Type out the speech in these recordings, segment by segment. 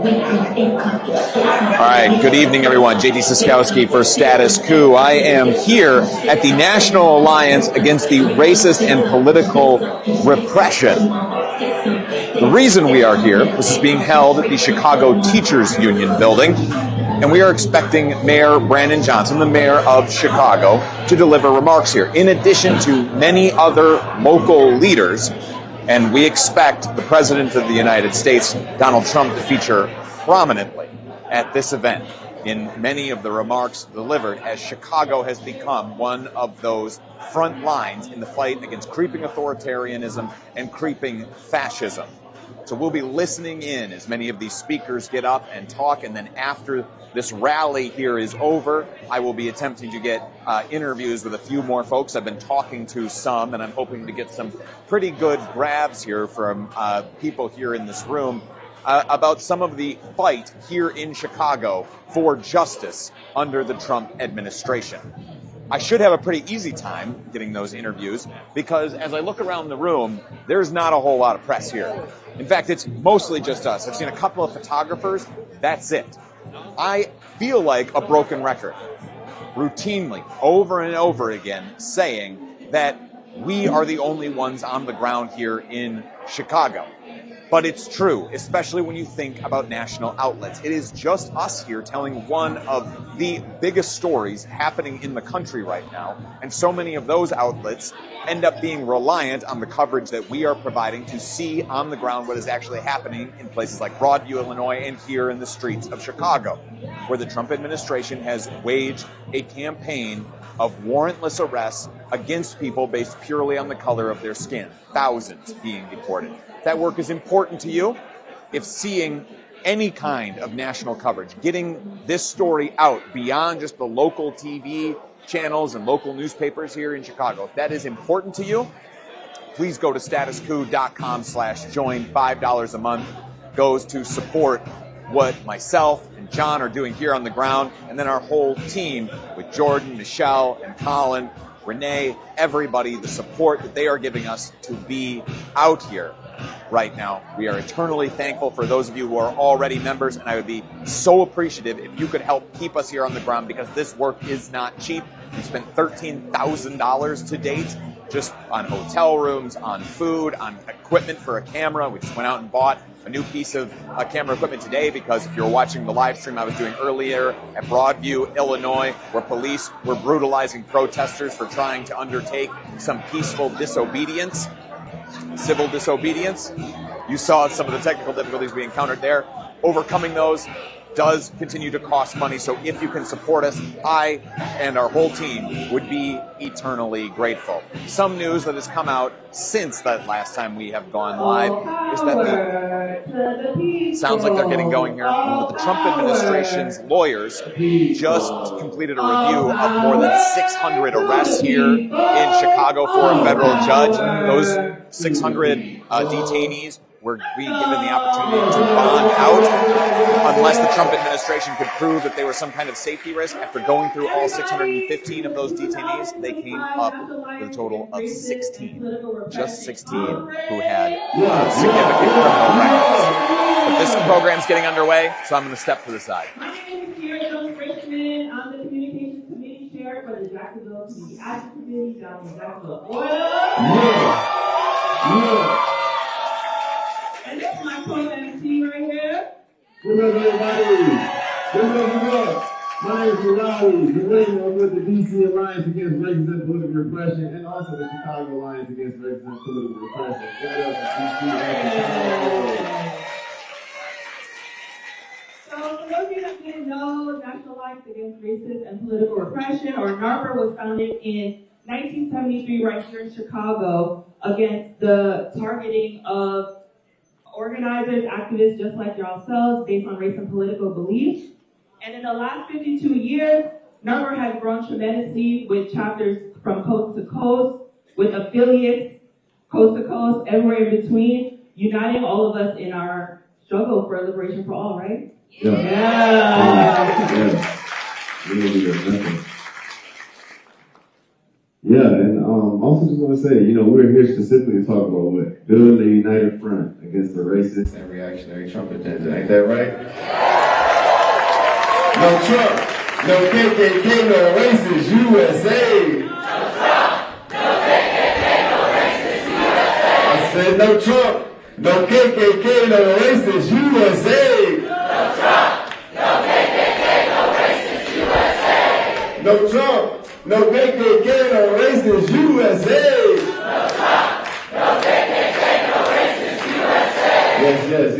All right, good evening, everyone. JD Siskowski for Status Coup. I am here at the National Alliance Against the Racist and Political Repression. The reason we are here, this is being held at the Chicago Teachers Union building, and we are expecting Mayor Brandon Johnson, the mayor of Chicago, to deliver remarks here, in addition to many other local leaders. And we expect the President of the United States, Donald Trump, to feature prominently at this event in many of the remarks delivered, as Chicago has become one of those front lines in the fight against creeping authoritarianism and creeping fascism. So we'll be listening in as many of these speakers get up and talk, and then after this rally here is over, I will be attempting to get interviews with a few more folks. I've been talking to some, and I'm hoping to get some pretty good grabs here from people here in this room about some of the fight here in Chicago for justice under the Trump administration. I should have a pretty easy time getting those interviews because as I look around the room, there's not a whole lot of press here. In fact, it's mostly just us. I've seen a couple of photographers. That's it. I feel like a broken record, routinely, over and over again, saying that we are the only ones on the ground here in Chicago. But it's true, especially when you think about national outlets. It is just us here telling one of the biggest stories happening in the country right now. And so many of those outlets end up being reliant on the coverage that we are providing to see on the ground what is actually happening in places like Broadview, Illinois, and here in the streets of Chicago, where the Trump administration has waged a campaign of warrantless arrests against people based purely on the color of their skin, thousands being deported. That work is important to you. If seeing any kind of national coverage, getting this story out beyond just the local TV channels and local newspapers here in Chicago, if that is important to you, please go to statuscoup.com/join. $5 a month goes to support what myself and John are doing here on the ground, and then our whole team with Jordan, Michelle, and Colin, Renee, everybody, the support that they are giving us to be out here right now. We are eternally thankful for those of you who are already members, and I would be so appreciative if you could help keep us here on the ground because this work is not cheap. We spent $13,000 to date just on hotel rooms, on food, on equipment for a camera. We just went out and bought a new piece of camera equipment today because if you're watching the live stream I was doing earlier at Broadview, Illinois, where police were brutalizing protesters for trying to undertake some peaceful disobedience, civil disobedience. You saw some of the technical difficulties we encountered there. Overcoming those does continue to cost money, so if you can support us, I and our whole team would be eternally grateful. Some news that has come out since that last time we have gone live is that sounds like they're getting going here. The Trump administration's lawyers just completed a review of more than 600 arrests here in Chicago for a federal judge. Those 600 detainees were being given the opportunity to bond out unless the Trump administration could prove that they were some kind of safety risk. After going through all 615 of those detainees, they came up with a total of 16, just 16 who had significant criminal records. But this program's getting underway, so I'm going to step to the side. My name is Karen Richmond. I'm the Communications Committee Chair for the Jacksonville Community Action Committee down in Jacksonville, Florida. And this is my co-MC right here. Good luck, everybody. Good luck. My name is Raleigh. I'm with the DC Alliance Against Racist and Political Repression and also the Chicago Alliance Against Racist and Political Repression. So for those of you that didn't know, National Alliance Against Racist and Political Repression, or NARPR, was founded in 1973 right here in Chicago against the targeting of organizers, activists just like yourselves based on race and political beliefs. And in the last 52 years, NARPR has grown tremendously with chapters from coast to coast, with affiliates coast to coast, everywhere in between, uniting all of us in our struggle for liberation for all, right? Yeah. Yeah, and also just want to say, we're here specifically to talk about what? Building a united front against the racist and reactionary Trump agenda. Ain't that right? No Trump, no KKK, no racist USA. No Trump, no KKK, no racist USA. I said no Trump, no KKK, no racist USA. No Trump, no KKK, no racist USA. No Trump, no KKK, no racist USA. No Trump, no KKK, no racist USA.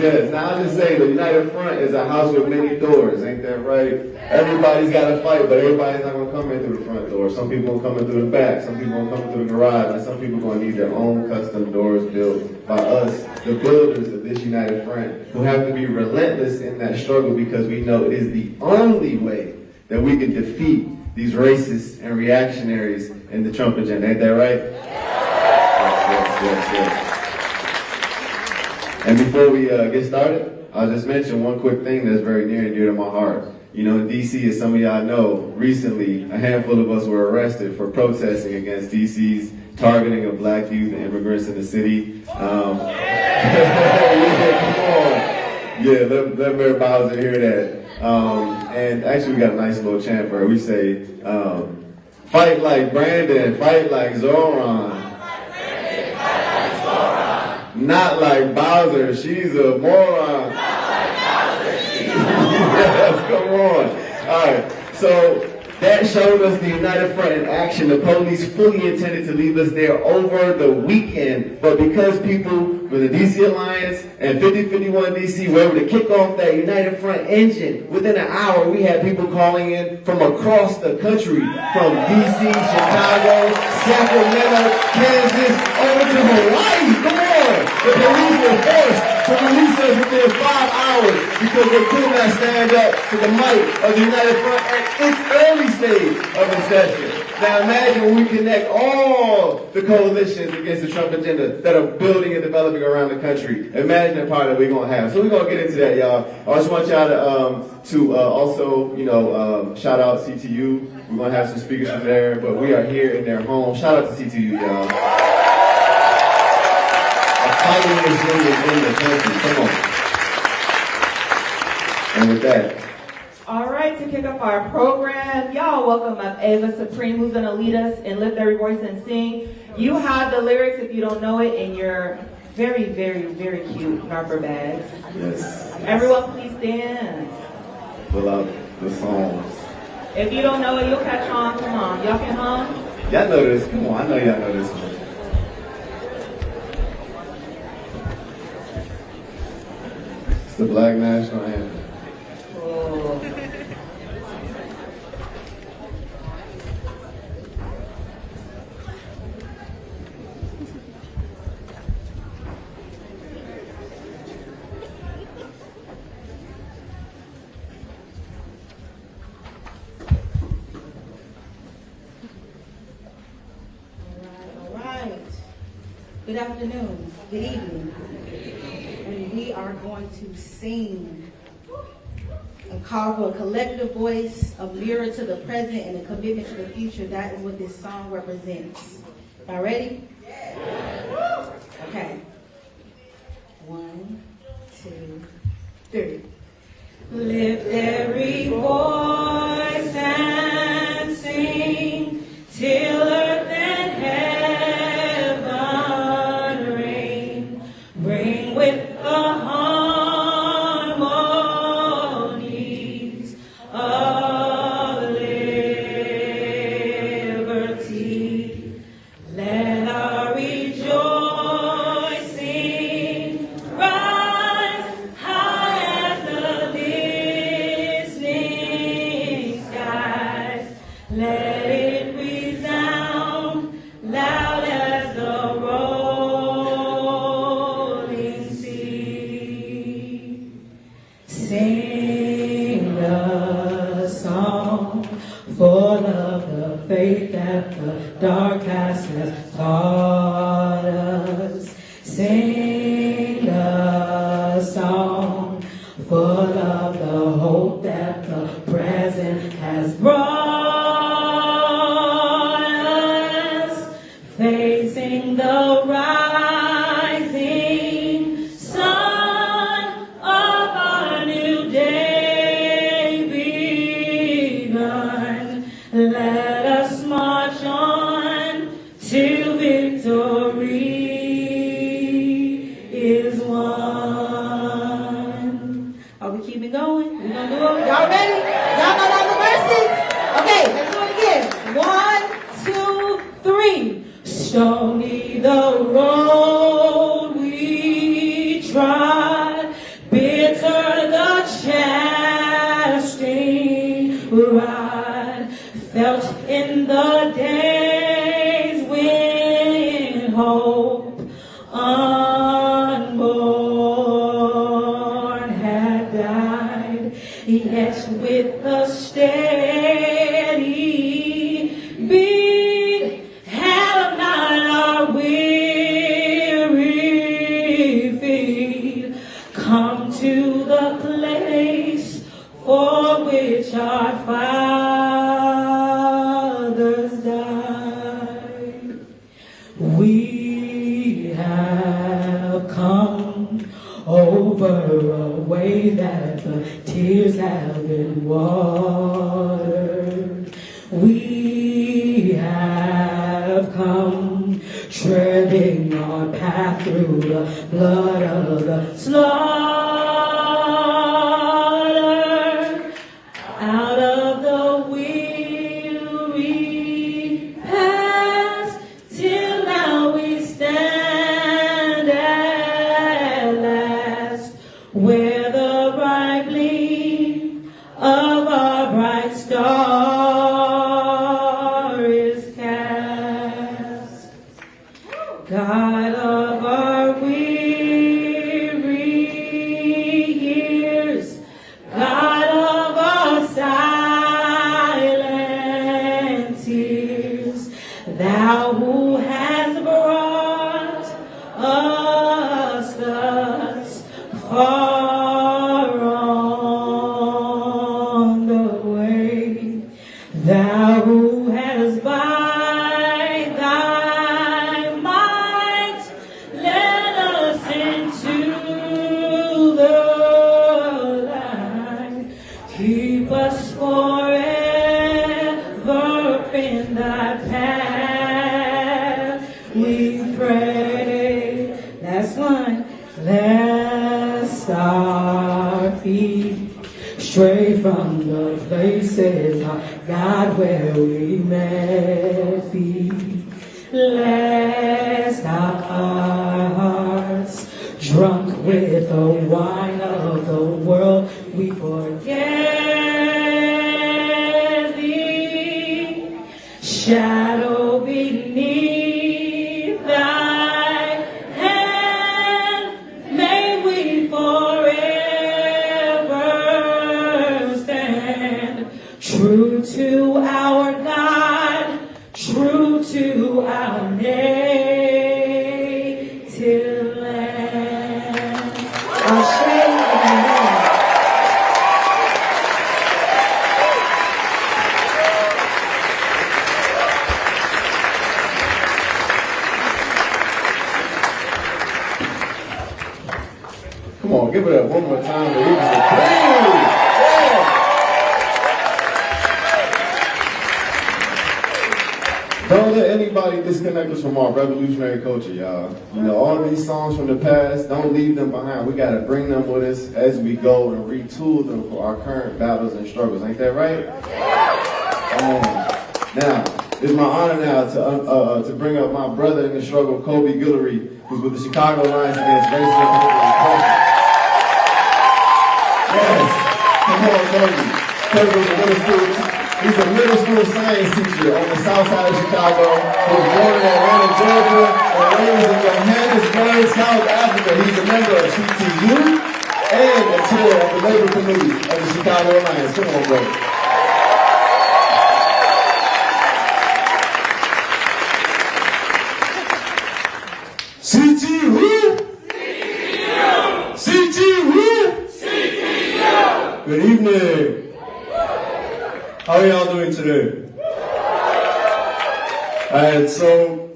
Yes. Now I'll just say the United Front is a house with many doors, ain't that right? Everybody's got to fight, but everybody's not going to come in through the front door. Some people will come in through the back, some people will come in through the garage, and some people are going to need their own custom doors built by us, the builders of this United Front, who have to be relentless in that struggle because we know it is the only way that we can defeat these racists and reactionaries in the Trump agenda. Ain't that right? Yes. And before we get started, I'll just mention one quick thing that's very near and dear to my heart. In D.C., as some of y'all know, recently a handful of us were arrested for protesting against D.C.'s targeting of black youth and immigrants in the city. Come on. Yeah, let Mayor Bowser hear that. And actually, we got a nice little chant where we say, fight like Brandon, fight like Zoran. Not like Bowser, she's a moron. Yes, come on. All right, so that showed us the United Front in action. The police fully intended to leave us there over the weekend, but because people from the DC Alliance and 5051 DC were able to kick off that United Front engine, within an hour we had people calling in from across the country, from DC, Chicago, Sacramento, Kansas, over to Hawaii. Come on! The police were forced to release us within 5 hours because they could not stand up to the might of the United Front at its early stage of its session. Now imagine when we connect all the coalitions against the Trump agenda that are building and developing around the country. Imagine the power that we're going to have. So we're going to get into that, y'all. I just want y'all to also, shout out CTU. We're going to have some speakers from there, but we are here in their home. Shout out to CTU, y'all. Fighting is in the country. Come on. And with that. All right, to kick off our program, y'all welcome up Ava Supreme, who's going to lead us in Lift Every Voice and Sing. You have the lyrics if you don't know it in your very, very, very cute NARPA bags. Yes. Everyone please stand. Pull out the songs. If you don't know it, you'll catch on. Come on. Y'all can hum? Y'all know this. Come on, I know y'all know this one. It's the Black National Anthem. Oh. All right. Good afternoon. Good evening. And we are going to sing a call for a collective voice, a mirror to the present, and a commitment to the future. That is what this song represents. Y'all ready? Yeah. Okay. 1, 2, 3. Lift every voice and sing till earth and heaven reign. Bring with the harmonies of liberty. Let our rejoicing rise high as the listening skies. Let it resound loud as the rolling sea. Sing a song full of the faith that the dark past has taught us. Sing a song full of the hope that the present has brought us. unborn had died, yet with a steady beat have not our weary feet come to the place for which our fathers died. We have come over a way that the tears have been watered. We have come treading our path through the blood of the slaughter, out of the weary past, till now we stand at last, where the bright gleam of our bright star is cast. God of our weary years, God of our silent tears, thou who has brought us thus far on the way, thou who has by thy might led us into the light, keep us forever in thy path, we pray. Last one. Lest our feet stray from the places, God, where we may be. Lest our hearts, drunk with the wine of the world, we forget thee. Shadow beneath thy hand, may we forever stand, true to our God, true to our native land. Ashe, amen. Come on, give it up one more time. The Eagles are crazy. Don't let anybody disconnect us from our revolutionary culture, y'all. You know, all these songs from the past, don't leave them behind. We got to bring them with us as we go and retool them for our current battles and struggles. Ain't that right? Now, it's my honor now to bring up my brother in the struggle, Kobe Guillory, who's with the Chicago Alliance Against Racism and Political Repression. Yes, come on, Kobe. Kobe was a middle school. He's a middle school science teacher on the south side of Chicago. He was born in Atlanta, Georgia, and raised in Johannesburg, South Africa. He's a member of CTU and the chair of the Labor Committee of the Chicago Alliance. Come on, brother. Good evening. How are y'all doing today? Alright, so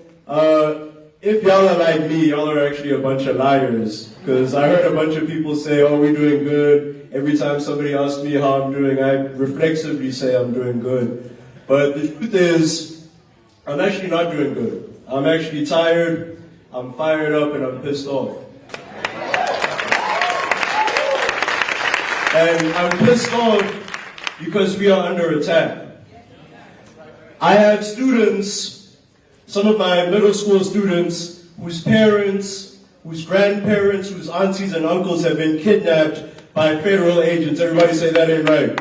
if y'all are like me, y'all are actually a bunch of liars. Because I heard a bunch of people say, oh, we're doing good. Every time somebody asks me how I'm doing, I reflexively say I'm doing good. But the truth is, I'm actually not doing good. I'm actually tired, I'm fired up, and I'm pissed off. And I'm pissed off because we are under attack. I have students, some of my middle school students, whose parents, whose grandparents, whose aunties and uncles have been kidnapped by federal agents. Everybody say that ain't right.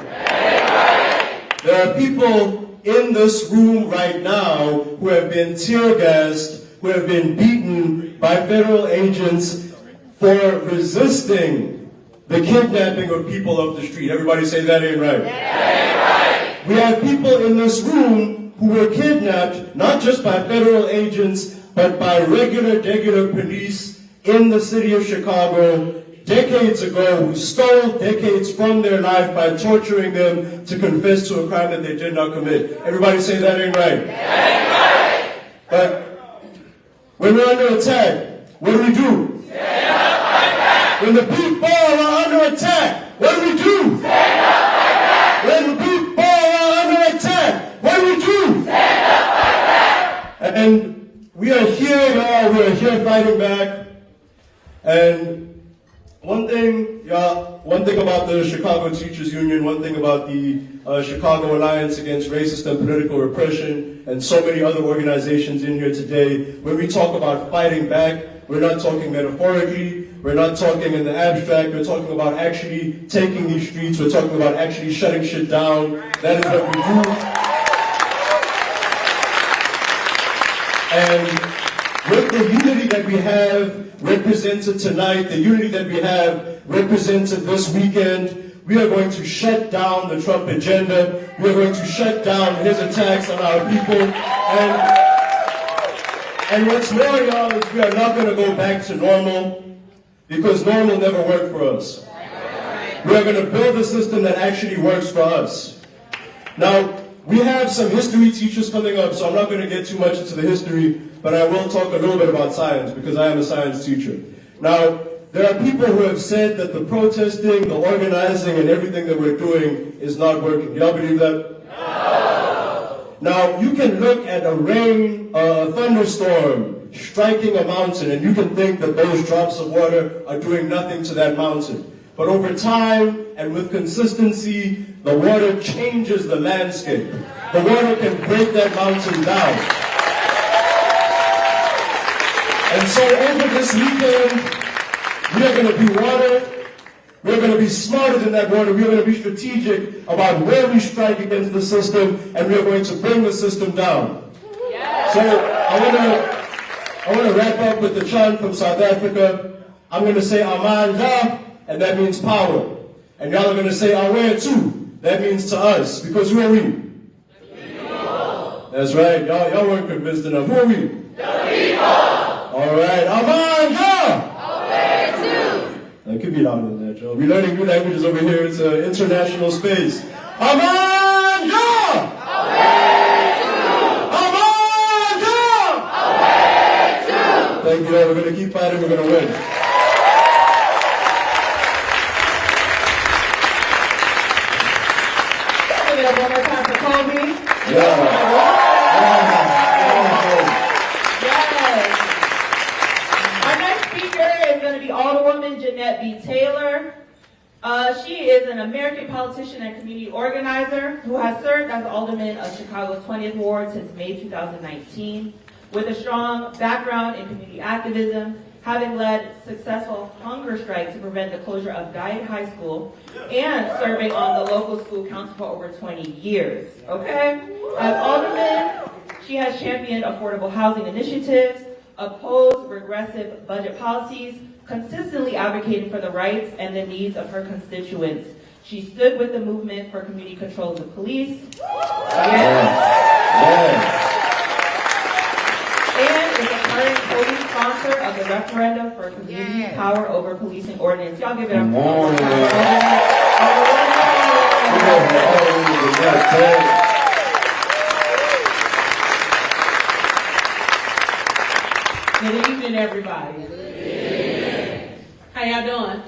There are people in this room right now who have been tear gassed, who have been beaten by federal agents for resisting the kidnapping of people off the street. Everybody say that ain't right. That ain't right. We have people in this room who were kidnapped, not just by federal agents, but by regular police in the city of Chicago decades ago, who stole decades from their life by torturing them to confess to a crime that they did not commit. Everybody say that ain't right. That ain't right. But when we're under attack, what do? Stand up, fight back. When the people are under attack, what do? Stand up, fight back. When the people are under attack, what do? Stand up, fight back. And we are here, y'all. We are here fighting back. And one thing about the Chicago Teachers Union, one thing about the Chicago Alliance Against Racist and Political Repression, and so many other organizations in here today, when we talk about fighting back, we're not talking metaphorically, we're not talking in the abstract, we're talking about actually taking these streets, we're talking about actually shutting shit down. That is what we do. And with the unity that we have represented tonight, the unity that we have represented this weekend, we are going to shut down the Trump agenda. We are going to shut down his attacks on our people. And what's more, y'all, is we are not going to go back to normal, because normal never worked for us. We are going to build a system that actually works for us. Now, we have some history teachers coming up, so I'm not going to get too much into the history, but I will talk a little bit about science, because I am a science teacher. Now, there are people who have said that the protesting, the organizing, and everything that we're doing is not working. Y'all believe that? No! Now, you can look at a thunderstorm striking a mountain, and you can think that those drops of water are doing nothing to that mountain. But over time, and with consistency, the water changes the landscape. The water can break that mountain down. And so over this weekend, we are going to be water. We're going to be smarter than that water. We're going to be strategic about where we strike against the system, and we're going to bring the system down. So I want to wrap up with the chant from South Africa. I'm going to say Amandla, and that means power. And y'all are going to say Awe too. That means to us, because who are we? The people. That's right. Y'all weren't convinced enough. Who are we? The people. All right. Amandla. Awe too. It could be louder than that, y'all. We're learning new languages over here. It's an international space. Amandla. Awe too. Amandla. Awe too. Thank you all. We're going to keep fighting. We're going to win. One more time for Kobe. Yeah. Yes. Our next speaker is going to be Alderwoman Jeanette B. Taylor. She is an American politician and community organizer who has served as alderman of Chicago's 20th Ward since May 2019, with a strong background in community activism, having led successful hunger strike to prevent the closure of Diet High School, and serving on the local school council for over 20 years, okay? As alderman, she has championed affordable housing initiatives, opposed regressive budget policies, consistently advocating for the rights and the needs of her constituents. She stood with the movement for community control of the police. And is a current co-sponsor of the referendum for community power over policing ordinance. Y'all give it up. Good evening, everybody. How y'all doing?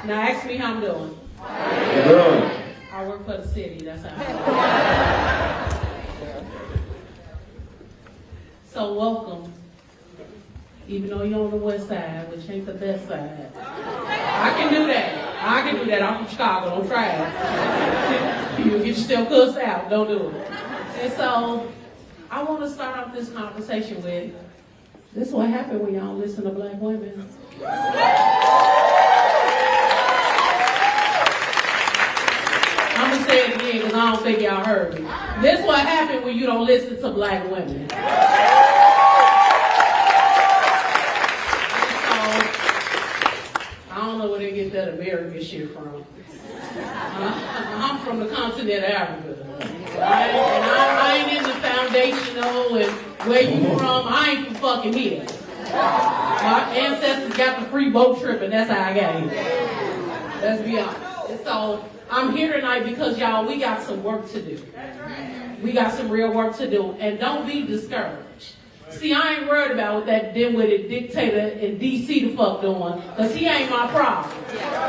Now ask me how I'm doing. I work for the city, that's how. So welcome, even though you're on the west side, which ain't the best side. I can do that. I'm from Chicago, don't try it. You'll get yourself cussed out, don't do it. And so, I want to start off this conversation with, this is what happened when y'all listen to black women. I'm going to say it again, because because I don't think y'all heard me. This is what happened when you don't listen to black women. I don't know where they get that American shit from. I'm from the continent of Africa. I ain't in the foundational and where you from. I ain't from fucking here. My ancestors got the free boat trip and that's how I got here. Let's be honest. And so I'm here tonight because y'all, we got some work to do. We got some real work to do. And don't be discouraged. See, I ain't worried about what that dimwitted dictator in D.C. the fuck doing, because he ain't my problem.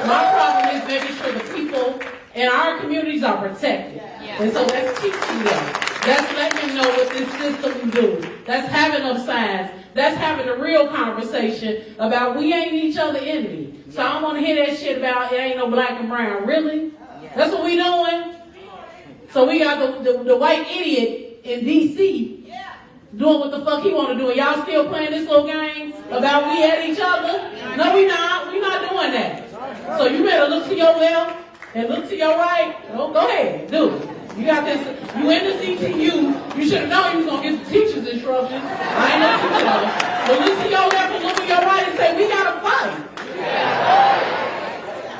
My problem is making sure the people in our communities are protected. And so that's teaching them. That's letting them know what this system do. That's having them signs. That's having a real conversation about we ain't each other enemy. So I don't want to hear that shit about it ain't no black and brown. Really? That's what we doing? So we got the white idiot in D.C. doing what the fuck he want to do. And y'all still playing this little game about we at each other? No, we not. We not doing that. So you better look to your left and look to your right. Oh, go ahead. Do it. You got this. You in the CTU. You should have known you was going to get the teacher's instructions. I ain't no teacher though. But look to your left and look to your right and say, we got to fight.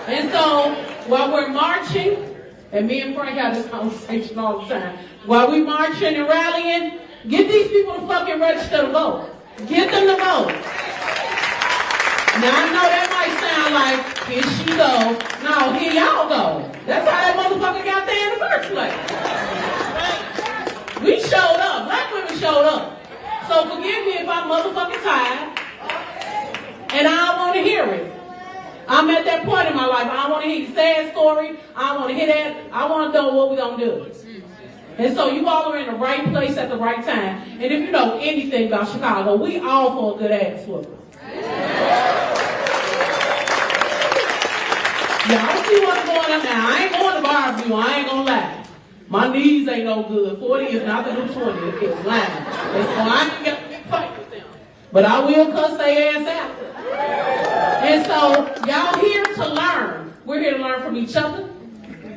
And so while we're marching, and me and Frank have this conversation all the time, while we marching and rallying, get these people to fucking register to vote. Get them to vote. Now I know that might sound like, here she go. No, here y'all go. That's how that motherfucker got there in the first place. We showed up. Black women showed up. So forgive me if I'm motherfucking tired. And I don't want to hear it. I'm at that point in my life. I don't want to hear your sad story. I don't want to hear that. I want to know what we're going to do. And so you all are in the right place at the right time. And if you know anything about Chicago, we all for a good ass whooping. Yeah, I see what's going on now. I ain't going to barbecue. I ain't going to lie. My knees ain't no good. 40 is not the new 20. It's lying. And so I can get a big fight with them. But I will cuss their ass after. And so y'all here to learn. We're here to learn from each other.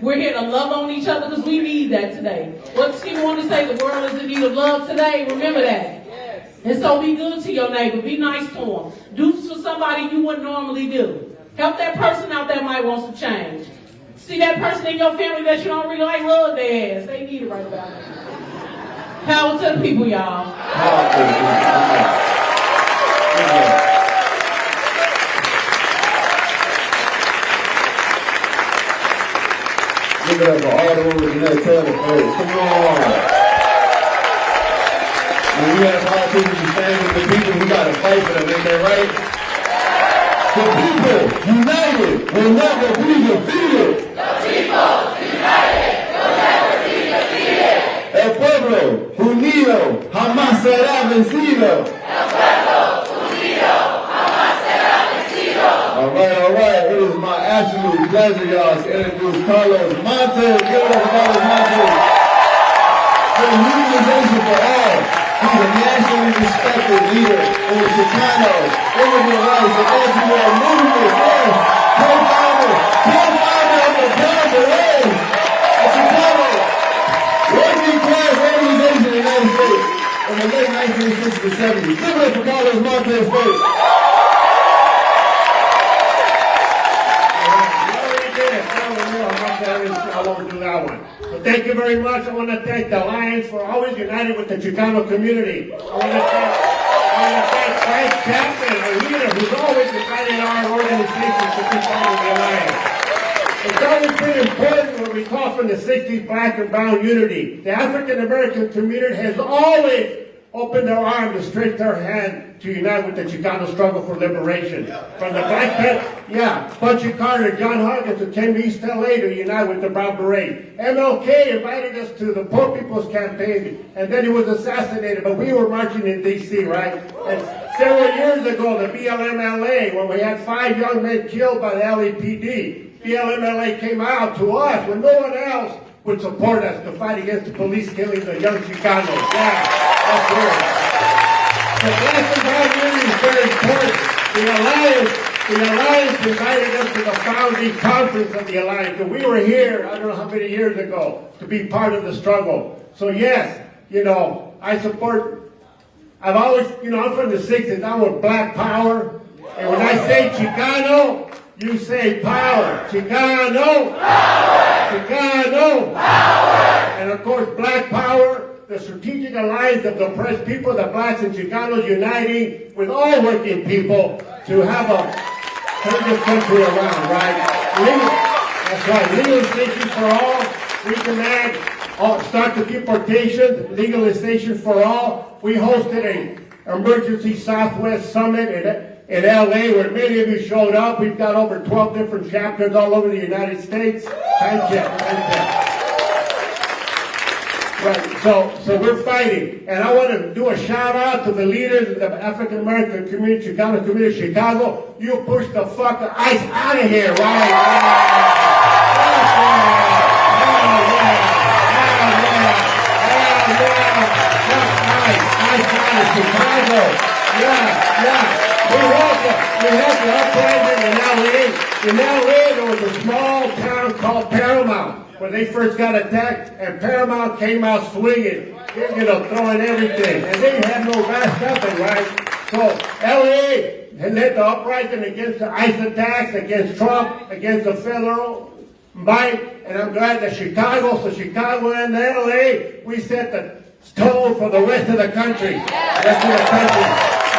We're here to love on each other because we need that today. What Steve wanted to say, the world is in need of love today. Remember that. Yes. And so be good to your neighbor. Be nice to them. Do for somebody you wouldn't normally do. Help that person out that might want some change. See that person in your family that you don't really like, love their ass. They need it right about now. Power to the people, y'all. Power to the people. Give it up for all the women in that table, folks. Come on. When we have politicians stand with the people, we got to fight for them, ain't that right? The people united will never be defeated. The people united will never be defeated. El pueblo unido jamás será vencido. El pueblo unido jamás será vencido. All right. It is my absolute pleasure, y'all, to introduce Carlos Montes. Give it up for Carlos Montes. For Unionization for All. He's a nationally respected leader in the Chicano immigrant rights and anti-war movement. Yes, co-founder of the Proud Berets, a Chicano working class organization in the United States in the late 1960s and 70s. Give it up for Carlos Montes, folks. I won't do that one. But thank you very much. I want to thank the Alliance for always united with the Chicano community. I want to thank Frank Chapman, our leader, who's always united our organization to be part of the Alliance. It's always been important when we call for the 60s black and brown unity. The African American community has always opened their arms and stretched their hand to unite with the Chicano struggle for liberation. From the Black Panther, Bunchy Carter, John Hawkins, who came to East LA to unite with the Brown Berets. MLK invited us to the Poor People's Campaign, and then he was assassinated, but we were marching in D.C., right? And several years ago, the BLM-LA, when we had 5 young men killed by the LAPD, BLM-LA came out to us when no one else would support us to fight against the police killing the young Chicanos. That's right. The black and brown unity is very important. The Alliance The Alliance invited us to the founding conference of the Alliance, and we were here, I don't know how many years ago, to be part of the struggle. So yes, you know, I support, I've always, you know, I'm from the 60s, I'm with Black Power, and when I say Chicano, you say power. Chicano! Power! Chicano! Power! And of course, Black Power, the strategic alliance of the oppressed people, the blacks and Chicanos uniting with all working people to have turn this country around, right? That's right, legalization for all. We demand start the deportation, legalization for all. We hosted an emergency Southwest summit in LA where many of you showed up. We've got over 12 different chapters all over the United States. Time check. Right, so we're fighting. And I want to do a shout out to the leaders of the African American community, Chicano community, Chicago. You push the fucking ICE out of here, right? Chicago. We had the uprising in LA. In LA, there was a small town called Paramount when they first got attacked, and Paramount came out swinging, you know, throwing everything. And they had no vast nothing, right? So LA had led the uprising against the ICE attacks, against Trump, against the federal might, and I'm glad that Chicago and LA, we set the tone for the rest of the country. Rest of the country.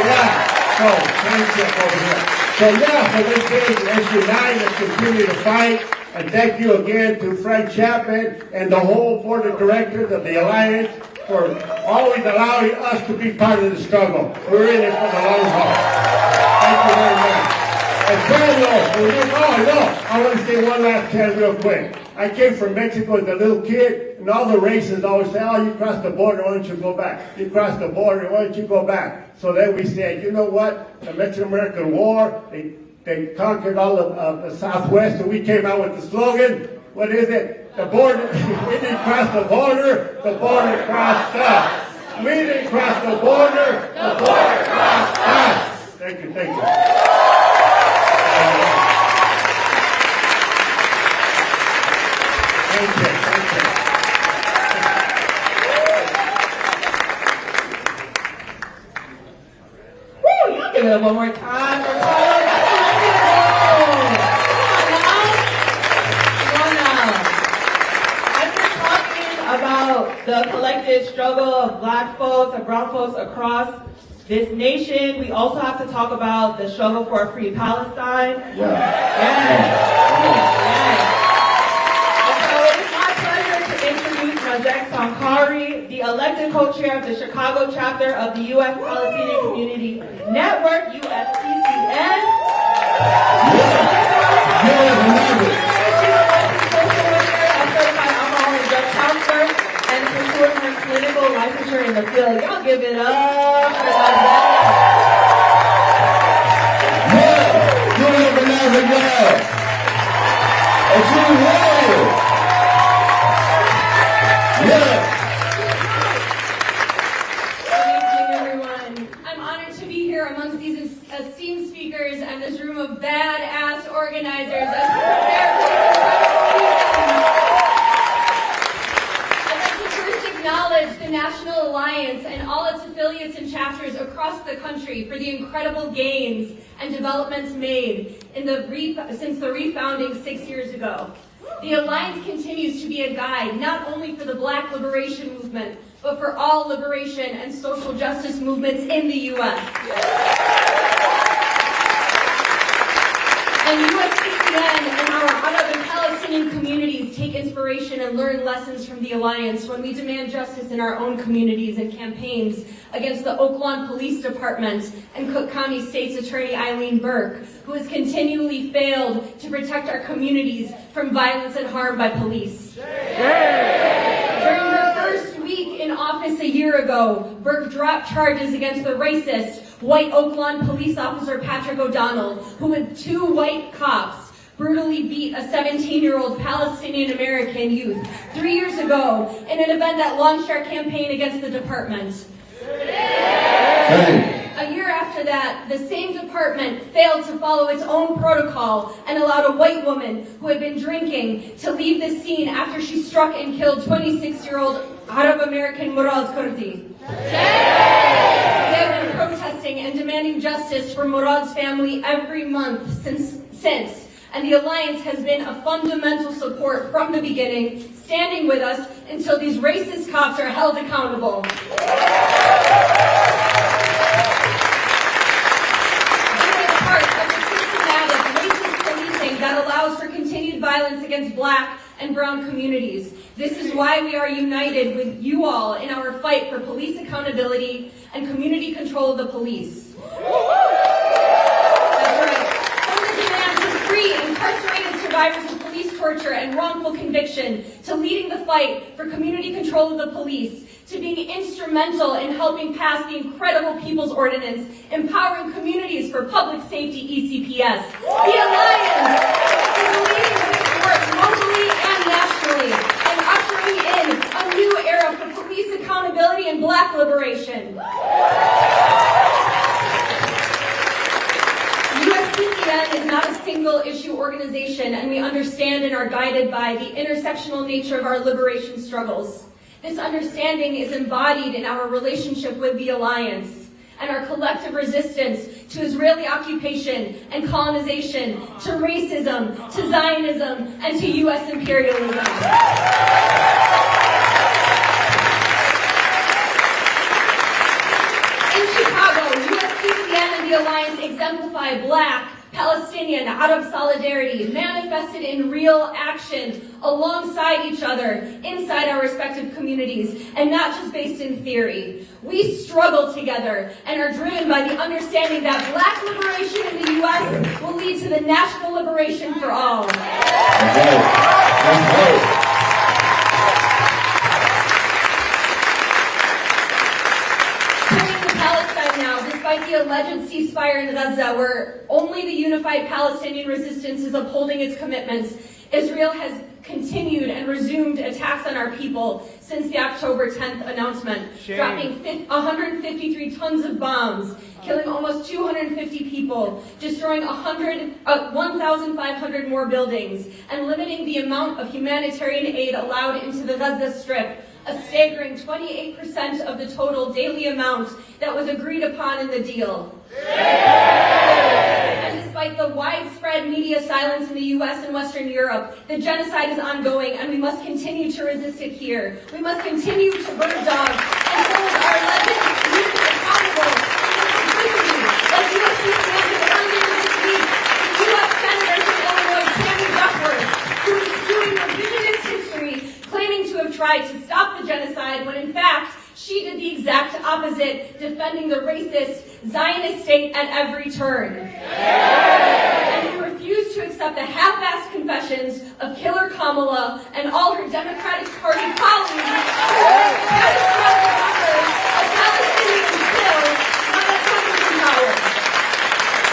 Yeah. So, thank you over here. So this day, let's unite, let's continue to fight. And thank you again to Frank Chapman and the whole board of directors of the Alliance for always allowing us to be part of the struggle. We're in it for the long haul. Thank you very much. And I want to say one last thing real quick. I came from Mexico as a little kid, and all the racists always say, oh, you crossed the border, why don't you go back? You crossed the border, why don't you go back? So then we said, you know what? The Mexican-American War, they conquered all of the Southwest, and we came out with the slogan, what is it? The border, we didn't cross the border crossed us. We didn't cross the border crossed us. Thank you, thank you. Thank you. Woo, y'all give it up one more time for Paula. Come on now. I've been talking about the collective struggle of black folks and brown folks across this nation. We also have to talk about the struggle for a free Palestine. Sankari, the elected co-chair of the Chicago chapter of the U.S. Palestinian Community Network, USPCN. And pursuing her clinical licensure in the field. Y'all give it up for esteemed speakers and this room of badass organizers. I'd like to first acknowledge the National Alliance and all its affiliates and chapters across the country for the incredible gains and developments made in since the refounding 6 years ago. The Alliance continues to be a guide not only for the Black liberation movement, but for all liberation and social justice movements in the U.S. And USPCN and our Arab and Palestinian communities take inspiration and learn lessons from the Alliance when we demand justice in our own communities and campaigns against the Oak Lawn Police Department and Cook County State's Attorney Eileen Burke, who has continually failed to protect our communities from violence and harm by police. During her first week in office a year ago, Burke dropped charges against the racist white Oak Lawn police officer Patrick O'Donnell, who with 2 white cops brutally beat a 17-year-old Palestinian American youth 3 years ago in an event that launched our campaign against the department. A year after after that, the same department failed to follow its own protocol and allowed a white woman who had been drinking to leave the scene after she struck and killed 26-year-old Arab-American Murad Kurdi. They have been protesting and demanding justice for Murad's family every month since, and the Alliance has been a fundamental support from the beginning, standing with us until these racist cops are held accountable. That allows for continued violence against Black and brown communities. This is why we are united with you all in our fight for police accountability and community control of the police. That's right. From the demand to free incarcerated survivors of police torture and wrongful conviction, to leading the fight for community control of the police, to being instrumental in helping pass the incredible People's Ordinance, empowering communities for public safety ECPS. The Alliance is leading this work locally and nationally, and ushering in a new era for police accountability and Black liberation. USPCN is not a single-issue organization, and we understand and are guided by the intersectional nature of our liberation struggles. This understanding is embodied in our relationship with the Alliance and our collective resistance to Israeli occupation and colonization, to racism, to Zionism, and to U.S. imperialism. In Chicago, USPCN and the Alliance exemplify Black, Palestinian, Arab solidarity manifested in real action alongside each other inside our respective communities, and not just based in theory. We struggle together and are driven by the understanding that Black liberation in the U.S. will lead to the national liberation for all. Despite the alleged ceasefire in Gaza, where only the unified Palestinian resistance is upholding its commitments, Israel has continued and resumed attacks on our people since the October 10th announcement, dropping 153 tons of bombs, killing almost 250 people, destroying 1,500 more buildings, and limiting the amount of humanitarian aid allowed into the Gaza Strip, a staggering 28% of the total daily amount that was agreed upon in the deal. And despite the widespread media silence in the US and Western Europe, the genocide is ongoing, and we must continue to resist it here. We must continue to bird dog and hold our alleged youth accountable in the like USPCN has earlier this week, the US Senator from Illinois, Tammy Duckworth, who is doing revisionist history, claiming to have tried to stop the genocide when in fact she did the exact opposite, defending the racist Zionist state at every turn. And we refuse to accept the half-assed confessions of Killer Kamala and all her Democratic Party colleagues who are catastrophic authors of Palestinians killed by the Trumpers in power.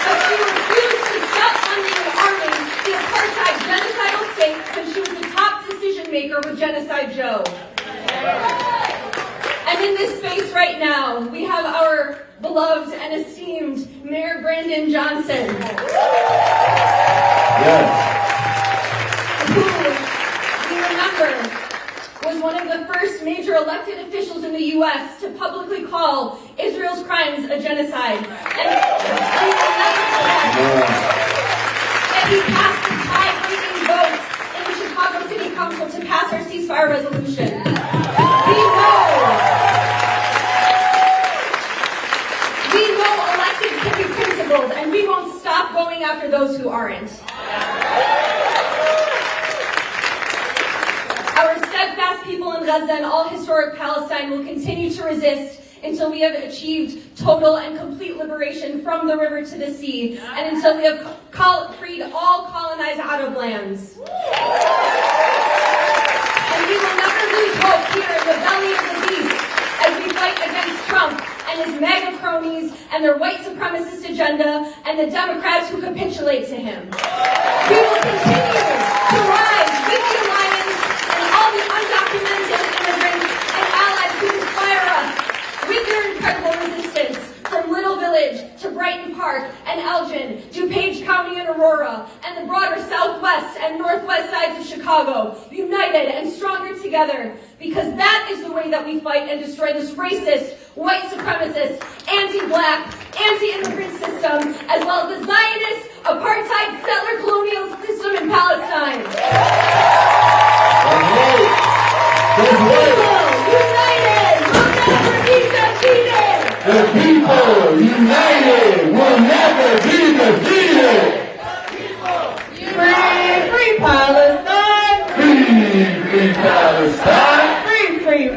But she refused to stop funding and arming the apartheid genocidal state when she was the top decision maker with Genocide Joe. And in this space right now, we have our beloved and esteemed Mayor Brandon Johnson, who we remember was one of the first major elected officials in the U.S. to publicly call Israel's crimes a genocide. And we will never forget that he passed the tie-breaking vote in the Chicago City Council to pass our ceasefire resolution. We know elected can be principled, and we won't stop going after those who aren't. Our steadfast people in Gaza and all historic Palestine will continue to resist until we have achieved total and complete liberation from the river to the sea, and until we have freed all colonized Arab lands. And we will never lose hope here in the belly of the beast as we fight against Trump and his MAGA cronies and their white supremacist agenda and the Democrats who capitulate to him. We will continue to rise with the Alliance and all the undocumented immigrants and allies who inspire us with their incredible resistance from Little Village to Park and Elgin, DuPage County and Aurora, and the broader southwest and northwest sides of Chicago, united and stronger together, because that is the way that we fight and destroy this racist, white supremacist, anti-black, anti-immigrant system, as well as the Zionist, apartheid, settler colonial system in Palestine. The people united will never be defeated. Free Palestine! Free Palestine!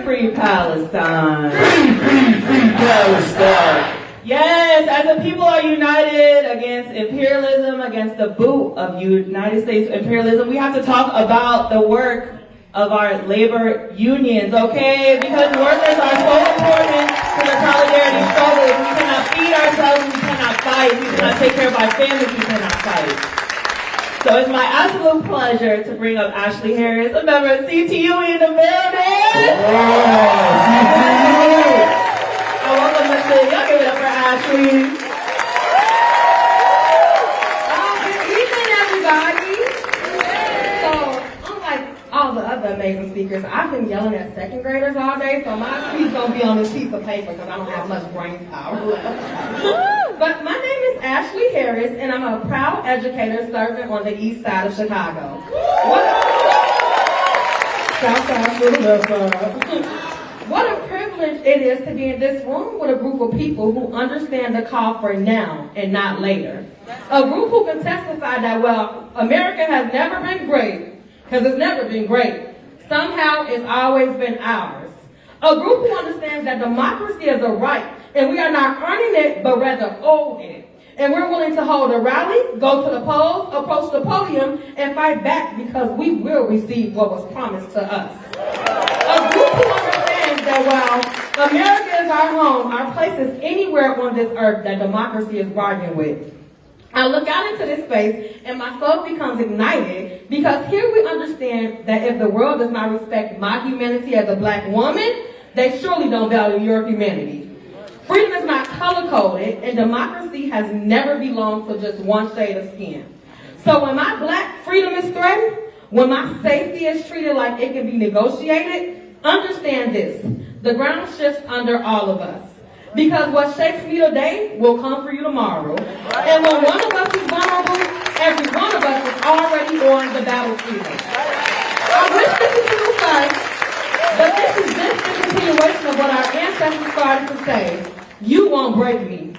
Free Palestine! Free Palestine! Yes, as the people are united against imperialism, against the boot of United States imperialism, we have to talk about the work of our labor unions, okay? Because workers are so important to the solidarity struggle. If we cannot feed ourselves, we cannot fight. If we cannot take care of our families, we cannot fight. So it's my absolute pleasure to bring up Ashley Harris, a member of CTU in the building. CTU! I welcome the city. Y'all give it up for Ashley. Good evening, everybody. So, unlike all the other amazing speakers, I've been yelling at second graders all day, so my speech gonna be on this piece of paper because I don't have much brain power left. But my name is Ashley Harris, and I'm a proud educator serving on the east side of Chicago. South side, to the left side. What a privilege it is to be in this room with a group of people who understand the call for now and not later. A group who can testify that, well, America has never been great, because it's never been great. Somehow it's always been ours. A group who understands that democracy is a right, and we are not earning it, but rather owed it. And we're willing to hold a rally, go to the polls, approach the podium, and fight back because we will receive what was promised to us. A group who understands that while America is our home, our place is anywhere on this earth that democracy is bargained with. I look out into this space and my soul becomes ignited because here we understand that if the world does not respect my humanity as a black woman, they surely don't value your humanity. Freedom is not color-coded, and democracy has never belonged to just one shade of skin. So when my black freedom is threatened, when my safety is treated like it can be negotiated, understand this: the ground shifts under all of us. Because what shakes me today will come for you tomorrow. And when one of us is vulnerable, every one of us is already on the battlefield. I wish this was a new fight, but this is just a continuation of what our ancestors started to say. You won't break me.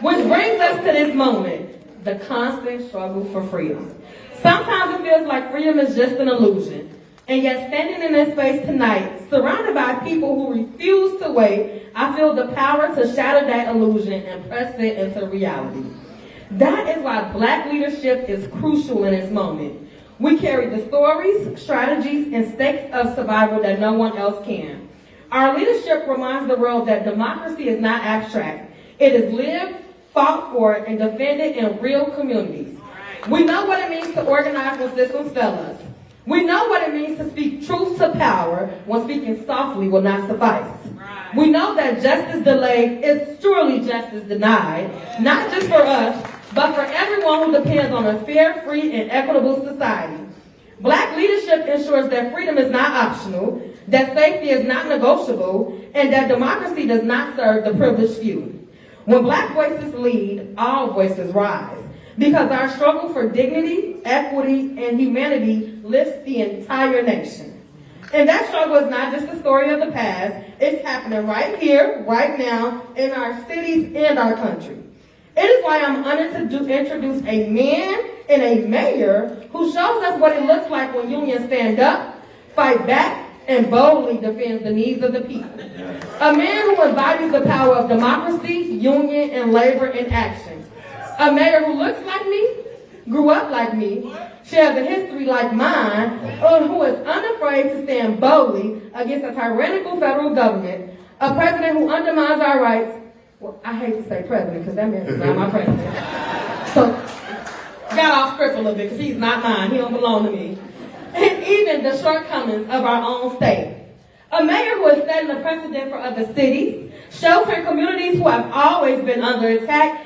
Which brings us to this moment, the constant struggle for freedom. Sometimes it feels like freedom is just an illusion. And yet standing in this space tonight, surrounded by people who refuse to wait, I feel the power to shatter that illusion and press it into reality. That is why black leadership is crucial in this moment. We carry the stories, strategies, and stakes of survival that no one else can. Our leadership reminds the world that democracy is not abstract. It is lived, fought for, and defended in real communities. We know what it means to organize when systems fail us. We know what it means to speak truth to power when speaking softly will not suffice. We know that justice delayed is surely justice denied, not just for us, but for everyone who depends on a fair, free, and equitable society. Black leadership ensures that freedom is not optional, that safety is not negotiable, and that democracy does not serve the privileged few. When black voices lead, all voices rise, because our struggle for dignity, equity, and humanity lifts the entire nation. And that struggle is not just a story of the past, it's happening right here, right now, in our cities and our country. It is why I'm honored to introduce a man and a mayor who shows us what it looks like when unions stand up, fight back, and boldly defends the needs of the people. A man who embodies the power of democracy, union, and labor in action. A mayor who looks like me, grew up like me, shares a history like mine, who is unafraid to stand boldly against a tyrannical federal government, a president who undermines our rights. Well, I hate to say president because that man is not my president. So, got off script a little bit because he's not mine. He don't belong to me. And even the shortcomings of our own state. A mayor who is setting a precedent for other cities, sheltering communities who have always been under attack,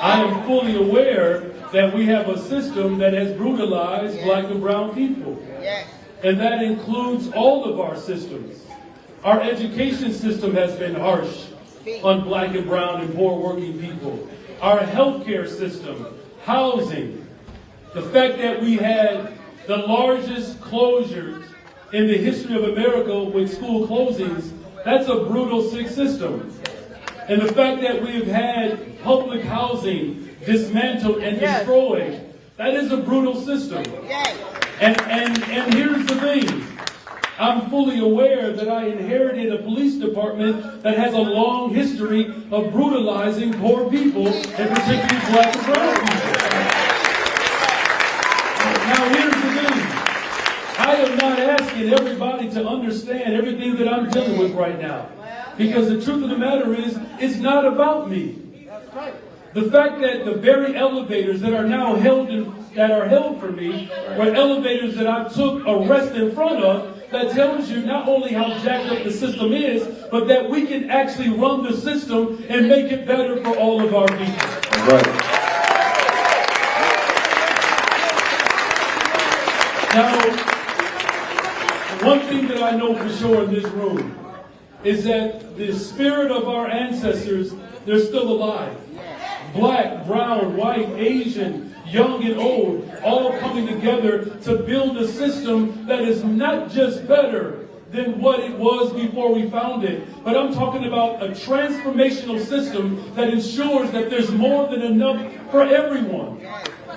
I am fully aware that we have a system that has brutalized black and brown people. And that includes all of our systems. Our education system has been harsh on black and brown and poor working people. Our healthcare system, housing, the fact that we had the largest closures in the history of America with school closings, that's a brutal, sick system. And the fact that we've had public housing dismantled and destroyed, that is a brutal system. And here's the thing. I'm fully aware that I inherited a police department that has a long history of brutalizing poor people, and particularly black and brown people. Now here's the thing. I am not asking everybody to understand everything that I'm dealing with right now. Because the truth of the matter is, it's not about me. The fact that the very elevators that are now held for me were elevators that I took arrest in front of, that tells you not only how jacked up the system is, but that we can actually run the system and make it better for all of our people. Right. Now, one thing that I know for sure in this room is that the spirit of our ancestors, they're still alive. Black, brown, white, Asian, young and old, all coming together to build a system that is not just better than what it was before we found it, but I'm talking about a transformational system that ensures that there's more than enough for everyone.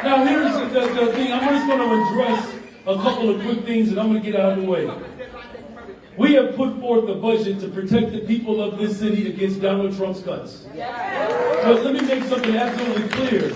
Now here's the thing, I'm just going to address a couple of quick things and I'm going to get out of the way. We have put forth a budget to protect the people of this city against Donald Trump's cuts. But let me make something absolutely clear.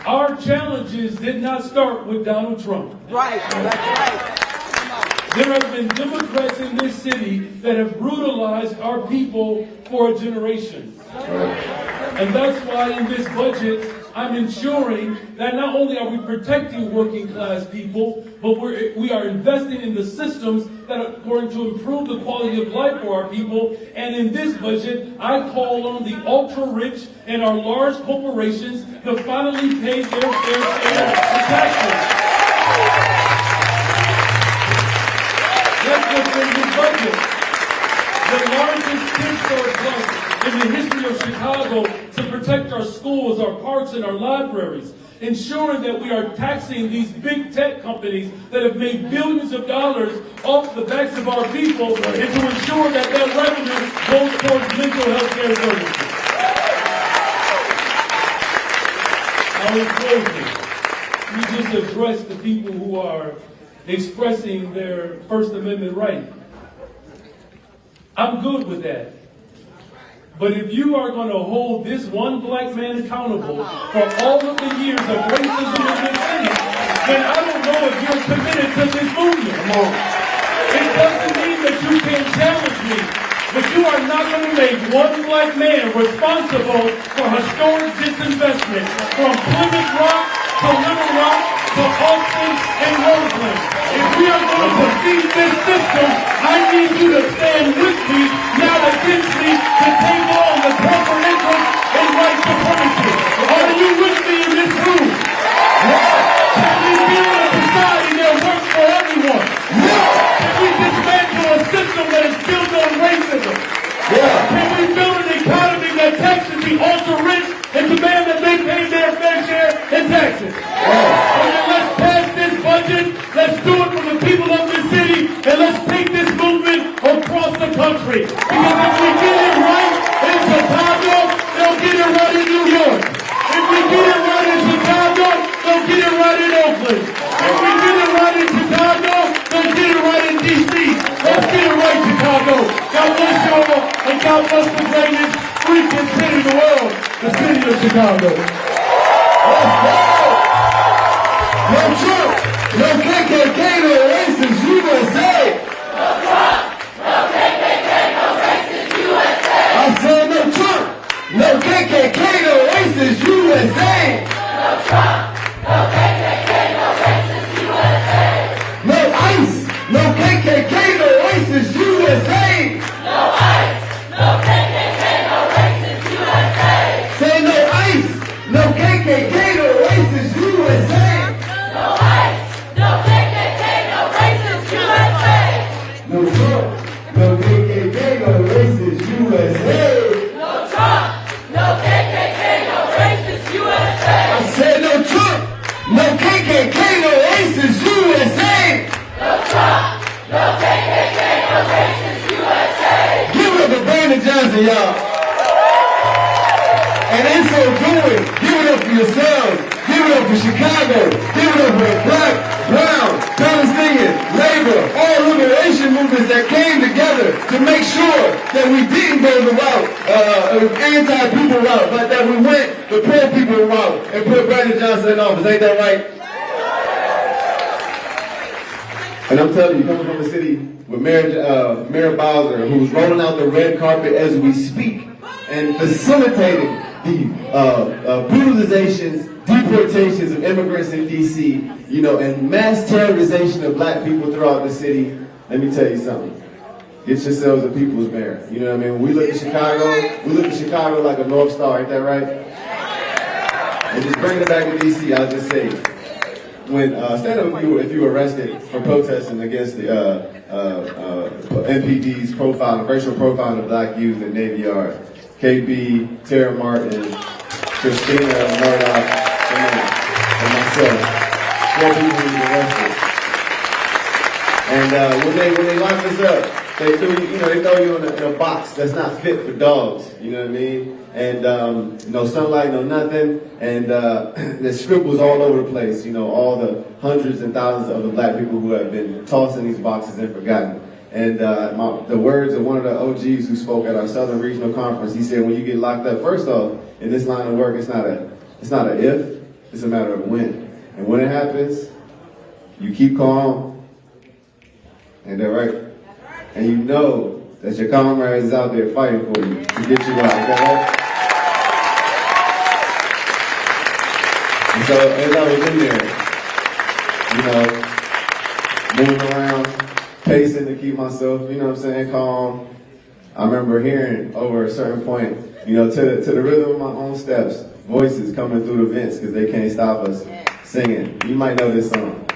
Our challenges did not start with Donald Trump. Right, that's right. There have been Democrats in this city that have brutalized our people for a generation. And that's why in this budget, I'm ensuring that not only are we protecting working class people, but we are investing in the systems that are going to improve the quality of life for our people. And in this budget, I call on the ultra-rich and our large corporations to finally pay their fair share of taxes. That's what's in this budget. The largest kid surplus in the history of Chicago to protect our schools, our parks, and our libraries, ensuring that we are taxing these big tech companies that have made billions of dollars off the backs of our people, and to ensure that that revenue goes towards mental health care services. Now in closing, we just address the people who are expressing their First Amendment right. I'm good with that. But if you are going to hold this one black man accountable for all of the years of racism in this city, then I don't know if you're committed to this movement. It doesn't mean that you can't challenge me, but you are not going to make one black man responsible for historic disinvestment from Plymouth Rock to Little Rock to Austin and Roseland. If we are going to defeat this system, I need you to stand with me, not against me, to take on the corporate interest and white supremacy. Are you with me in this room? Can we build a society that works for everyone? Can we dismantle a system that is built on racism? Can we build an economy that taxes the ultra-rich and demand that they pay their fair share in taxes? And then let's pass this budget, let's do it for the people of this city, and let's take this movement across the country. Because if we get it right in Chicago, they'll get it right in New York. If we get it right in Chicago, they'll get it right in Oakland. If we get it right in Chicago, they'll get it right in D.C. Let's get it right, Chicago. God bless you all, and God bless the greatest freaking city in the world, the city of Chicago. Let's go! No Trump, no KKK, no racist USA. No Trump, no KKK, no racist USA. I said no Trump, no KKK, no racist USA. No Trump, no KKK, no racist USA. No ICE, no KKK, no racist USA. No ICE, no KKK, no racist USA. Say no ICE, no KKK, no racist USA. No ICE, no KKK, no racist USA. No Trump, no KKK, no racist USA. No Trump, no KKK, no racist USA. I said no Trump, no KKK, no racist USA. No Trump, no KKK, no racist USA. Give it up for Brandon Johnson, y'all. And in so doing, give it up for yourselves. Give it up for Chicago. Give it up for Black, Brown, Palestinian, labor, all liberation movements that came together to make sure that we didn't go the route, anti-people route, but that we went the pro-people route and put Brandon Johnson in office. Ain't that right? And I'm telling you, coming from a city with Mayor Bowser, who's rolling out the red carpet as we speak and facilitating the brutalizations, deportations of immigrants in D.C., you know, and mass terrorization of black people throughout the city. Let me tell you something. Get yourselves a people's mayor. You know what I mean? When we look at Chicago like a North Star, ain't that right? And just bring it back to D.C., I'll just say, when stand up if you were arrested for protesting against the MPD's racial profiling of black youth in Navy Yard. KB, Tara Martin, Christina Murdoch, and myself. 4 people who were arrested. And when they lock us up, they throw you in a box that's not fit for dogs. You know what I mean? And no sunlight, no nothing, and there's scribbles all over the place. You know, all the hundreds and thousands of the black people who have been tossed in these boxes and forgotten. And the words of one of the OGs who spoke at our Southern Regional Conference, he said, when you get locked up, first off, in this line of work, it's not a if, it's a matter of when. And when it happens, you keep calm, ain't that right? And you know that your comrades is out there fighting for you to get you out, ain't that right? And so as I was in there, moving around, pacing to keep myself, calm. I remember hearing over a certain point, to the rhythm of my own steps, voices coming through the vents because they can't stop us singing. You might know this song.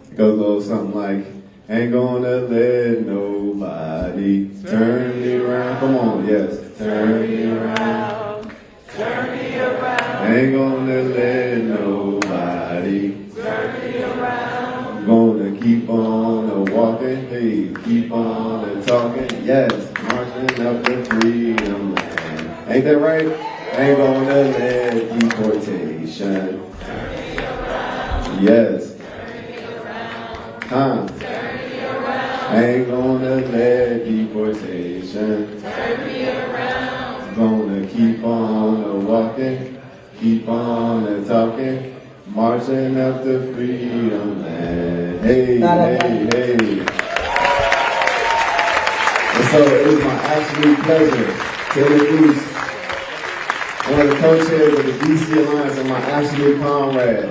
It goes a little something like, ain't gonna let nobody turn me around. Come on, yes. Turn me around. Turn me around. Ain't gonna let nobody turn me around. Gonna keep on walking, hey, keep on talking, yes, marching up the freedom land. Ain't that right? Ain't gonna let deportation. Turn me around. Yes. Turn me around. Huh? Turn me around. Ain't gonna let deportation. Turn me around. Gonna keep on walking, keep on talking, marching up the freedom land. Hey, hey, hey. And so it was my absolute pleasure to introduce one of the co-chairs of the DC Alliance and my absolute comrade,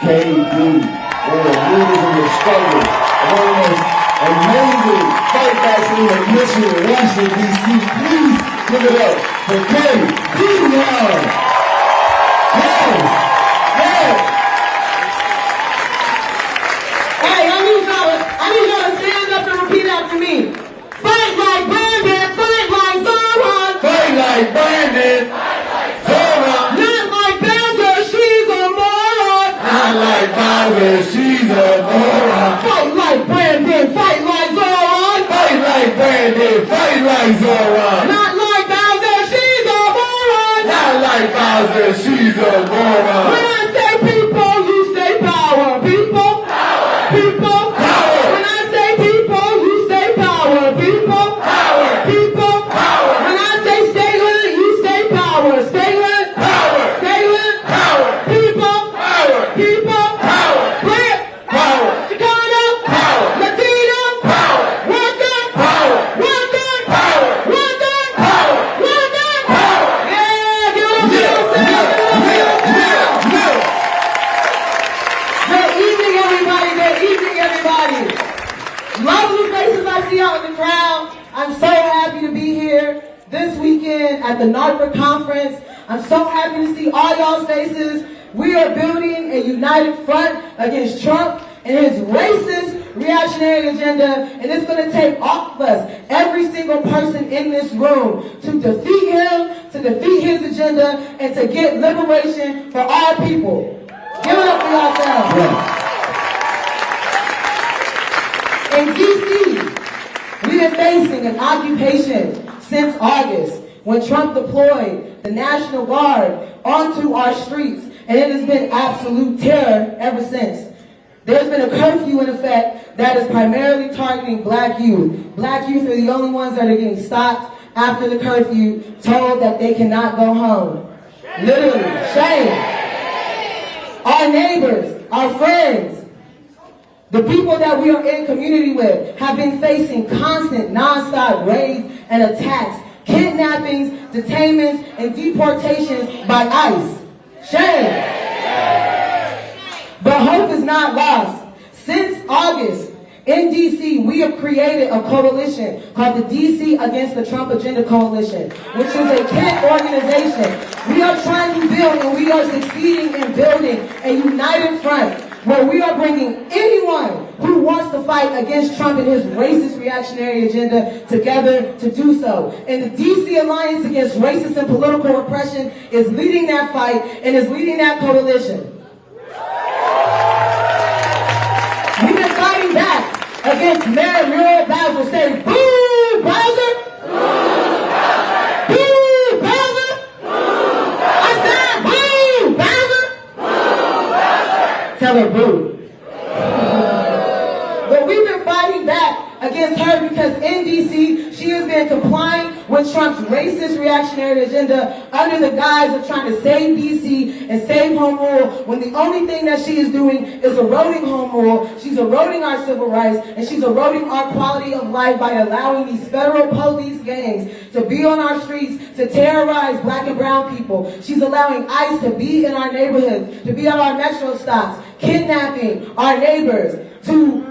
KB, one of the leaders in the struggle, one of the most amazing fight backs in the mission in Washington, DC. Please give it up for KB. Yes! Yes! Hey, I need y'all to stand up and repeat after me. Fight like Brandon, fight like Zara. Fight like Brandon, Zara. Not like Bowser, she's a moron. Not like Bowser, she's a moron. Fight like Brandon, fight like Zara. Fight like Brandon, fight like Zara. Not like Bowser, she's a moron. Not like Bowser, she's a moron. When I say people, you say power. People, power. People, power. When I say people, you say power. People, power. People, power. When I say statehood, you say power. Statehood, power. Statehood, power. People, power. People, power. Black, power. Chicano, power. Latino, power. Worker, power. Worker, power. Worker, power. Worker, power. Yeah, give it up, give it up, give it up, give it up, give it up. Good evening, everybody. Good evening, everybody. Lovely faces I see out on the crowd. I'm so happy to be here this weekend at the NARPA conference. I'm so happy to see all y'all's faces. We are building a united front against Trump and his racist reactionary agenda, and it's going to take all of us, every single person in this room, to defeat him, to defeat his agenda, and to get liberation for all people. Give it up for yourselves. In D.C., we've been facing an occupation since August, when Trump deployed the National Guard onto our streets, and it has been absolute terror ever since. There's been a curfew in effect that is primarily targeting black youth. Black youth are the only ones that are getting stopped after the curfew, told that they cannot go home. Literally, shame. Our neighbors, our friends, the people that we are in community with have been facing constant, non-stop raids and attacks, kidnappings, detainments, and deportations by ICE. Shame. But hope is not lost. Since August, in D.C., we have created a coalition called the D.C. Against the Trump Agenda Coalition, which is a tent organization. We are trying to build, and we are succeeding in building a united front where we are bringing anyone who wants to fight against Trump and his racist reactionary agenda together to do so. And the D.C. Alliance Against Racist and Political Repression is leading that fight and is leading that coalition. We've been fighting back against Mayor Muriel Bowser, saying, "Boo, Bowser! Boo, Bowser! I said, boo, Bowser! Tell her boo." But we've been fighting back against her because in D.C., she has been complying with Trump's racist reactionary agenda under the guise of trying to save D.C. and save home rule, when the only thing that she is doing is eroding home rule. She's eroding our civil rights, and she's eroding our quality of life by allowing these federal police gangs to be on our streets, to terrorize black and brown people. She's allowing ICE to be in our neighborhoods, to be at our metro stops, kidnapping our neighbors, to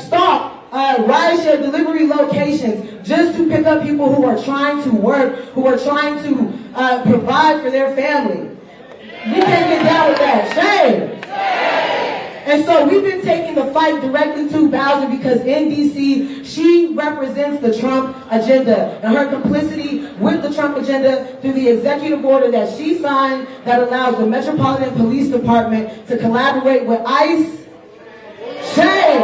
stalk rideshare delivery locations just to pick up people who are trying to work, who are trying to provide for their family. We can't get down with that. Shame. And so we've been taking the fight directly to Bowser because in D.C., she represents the Trump agenda and her complicity with the Trump agenda through the executive order that she signed that allows the Metropolitan Police Department to collaborate with ICE. Shame.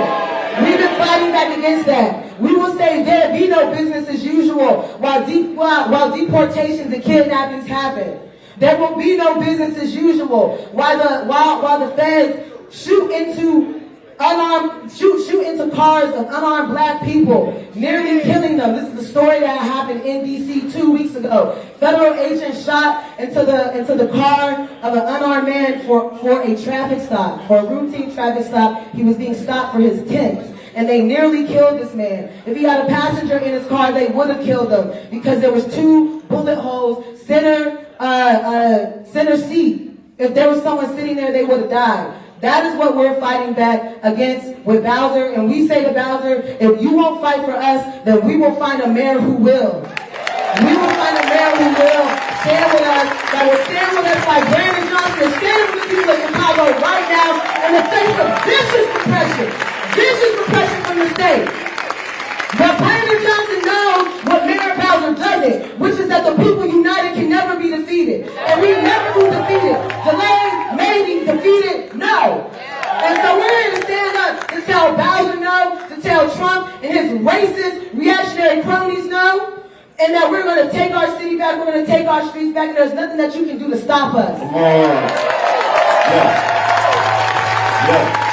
We've been fighting back against that. We will say there be no business as usual while deportations and kidnappings happen. There will be no business as usual while the feds shoot into cars of unarmed black people, nearly killing them. This is the story that happened in D.C. 2 weeks ago. Federal agents shot into the car of an unarmed man for a traffic stop, for a routine traffic stop. He was being stopped for his tints. And they nearly killed this man. If he had a passenger in his car, they would have killed him because there was 2 bullet holes center seat. If there was someone sitting there, they would have died. That is what we're fighting back against with Bowser. And we say to Bowser, if you won't fight for us, then we will find a mayor who will. We will find a mayor who will stand with us, that will stand with us like Brandon Johnson is standing with the people of Chicago right now in the face of vicious repression from the state. But Brandon Johnson knows what Mayor Bowser doesn't, which is that the people united can never be defeated. And we never be defeated. Delayed, maybe, defeated, no. And so we're here to stand up to tell Bowser no, to tell Trump and his racist, reactionary cronies no, and that we're going to take our city back, we're going to take our streets back, and there's nothing that you can do to stop us. Come on. Yeah.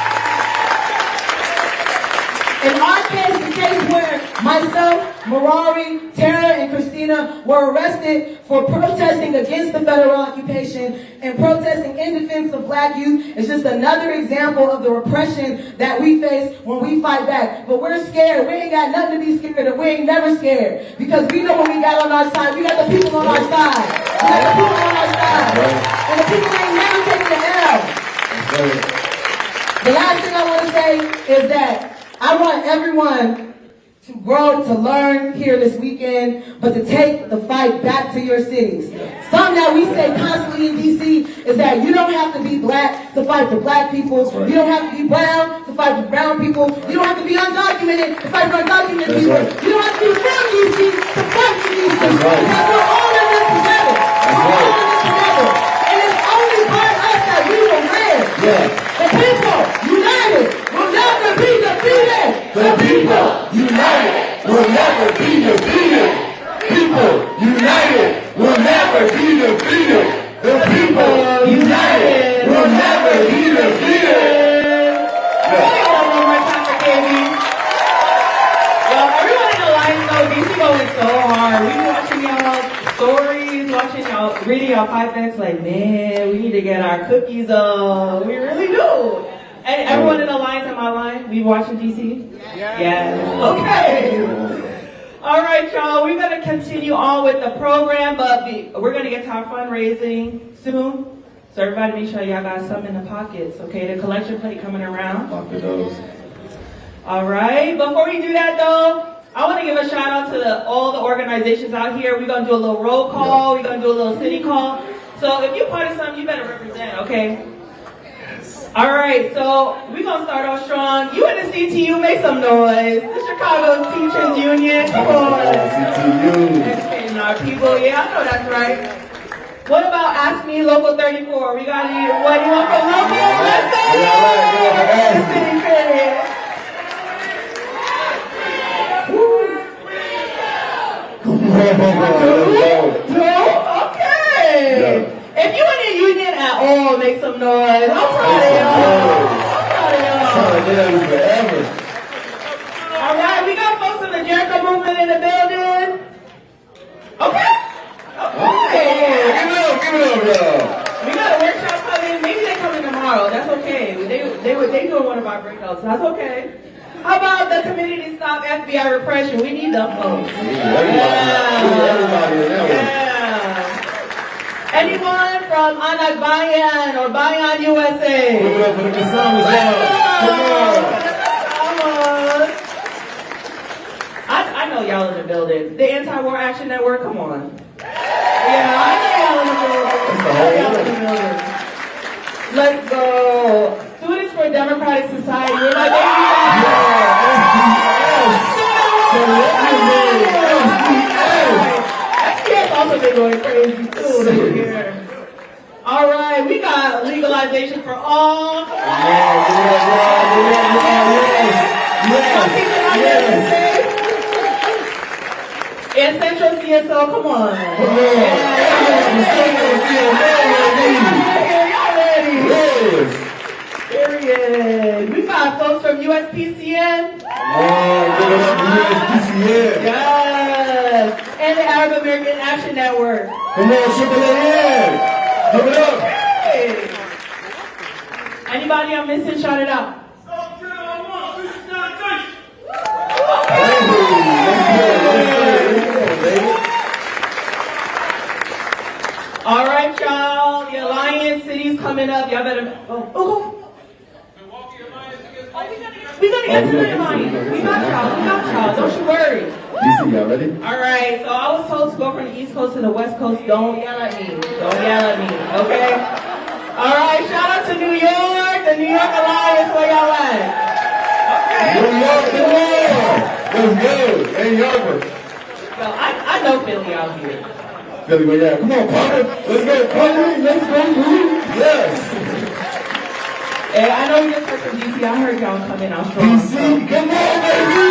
In our case, the case where myself, Marari, Tara, and Christina were arrested for protesting against the federal occupation and protesting in defense of black youth is just another example of the repression that we face when we fight back. But we're scared. We ain't got nothing to be scared of. We ain't never scared because we know what we got on our side. We got the people on our side. We got the people on our side. And the people ain't never taking the L. The last thing I want to say is that I want everyone to grow, to learn here this weekend, but to take the fight back to your cities. Something that we say constantly in DC is that you don't have to be black to fight for black people. You don't have to be brown to fight for brown people. You don't have to be undocumented to fight for undocumented people. You don't have to be from DC to fight for DC. Because we're all in this together. We're all in this together. And it's only by us that we will win. The people united will never be defeated. The people united will never be defeated. People united will never be defeated. The people united will never be defeated. One more time for KB. Well, everyone in the line knows DC going so hard. We watching y'all stories, watching y'all, reading y'all pipebacks like, man, we need to get our cookies on. We really do. And everyone in the lines on my line, we watching DC? Yes. Okay. All right, y'all. We're going to continue on with the program, but we're going to get to our fundraising soon. So everybody make sure y'all got something in the pockets, okay? The collection plate coming around. All right. Before we do that, though, I want to give a shout out to all the organizations out here. We're going to do a little roll call. We're going to do a little city call. So if you're part of something, you better represent, okay? All right, so we're going to start off strong. You in the CTU, make some noise. The Chicago Teachers Union, come on. CTU. Educating our people, yeah, I know that's right. What about Ask Me Local 34? We got any, what do you want from local? Let's go! City credit. Okay. If you in the union at all, make some noise. I'm proud of y'all. Forever. All right, we got folks in the Jericho movement in the building. Okay. Give it up, y'all. We got a workshop coming. Maybe they're coming tomorrow. That's okay. They doing one of our breakouts. That's okay. How about the community stop FBI repression? We need them folks. Anyone from Anak Bayan or Bayan USA? Give it up for the Kasamas, Come on. I know y'all in the building. The Anti-War Action Network, come on. Yeah, I know y'all in the building. Let's go. Students for Democratic Society. We're like, SPF also been going crazy too here. All right, we got legalization for all. And Central CSO, come on. Period. We got folks from USPCN. USPCN. Yes. And the Arab American Action Network. Come on, triple A. Give it up. Hey. Anybody I'm missing, shout it out. All right, y'all. The Alliance City's coming up. Y'all better. We're gonna get to the Alliance. We got y'all. Don't you worry. DC, y'all ready? All right. So I was told to go from the East Coast to the West Coast. Don't yell at me. Okay. All right. Shout out to New York. The New York Alliance. Where y'all at? Okay. New York. Let's go. Hey, Yorker. Yo, I know Philly out here. Philly, where you at? Come on, Parker. Let's go, Parker. Let's go, dude. Yes. Hey, I know you just heard from DC. I heard y'all coming out strong. DC, come on, baby.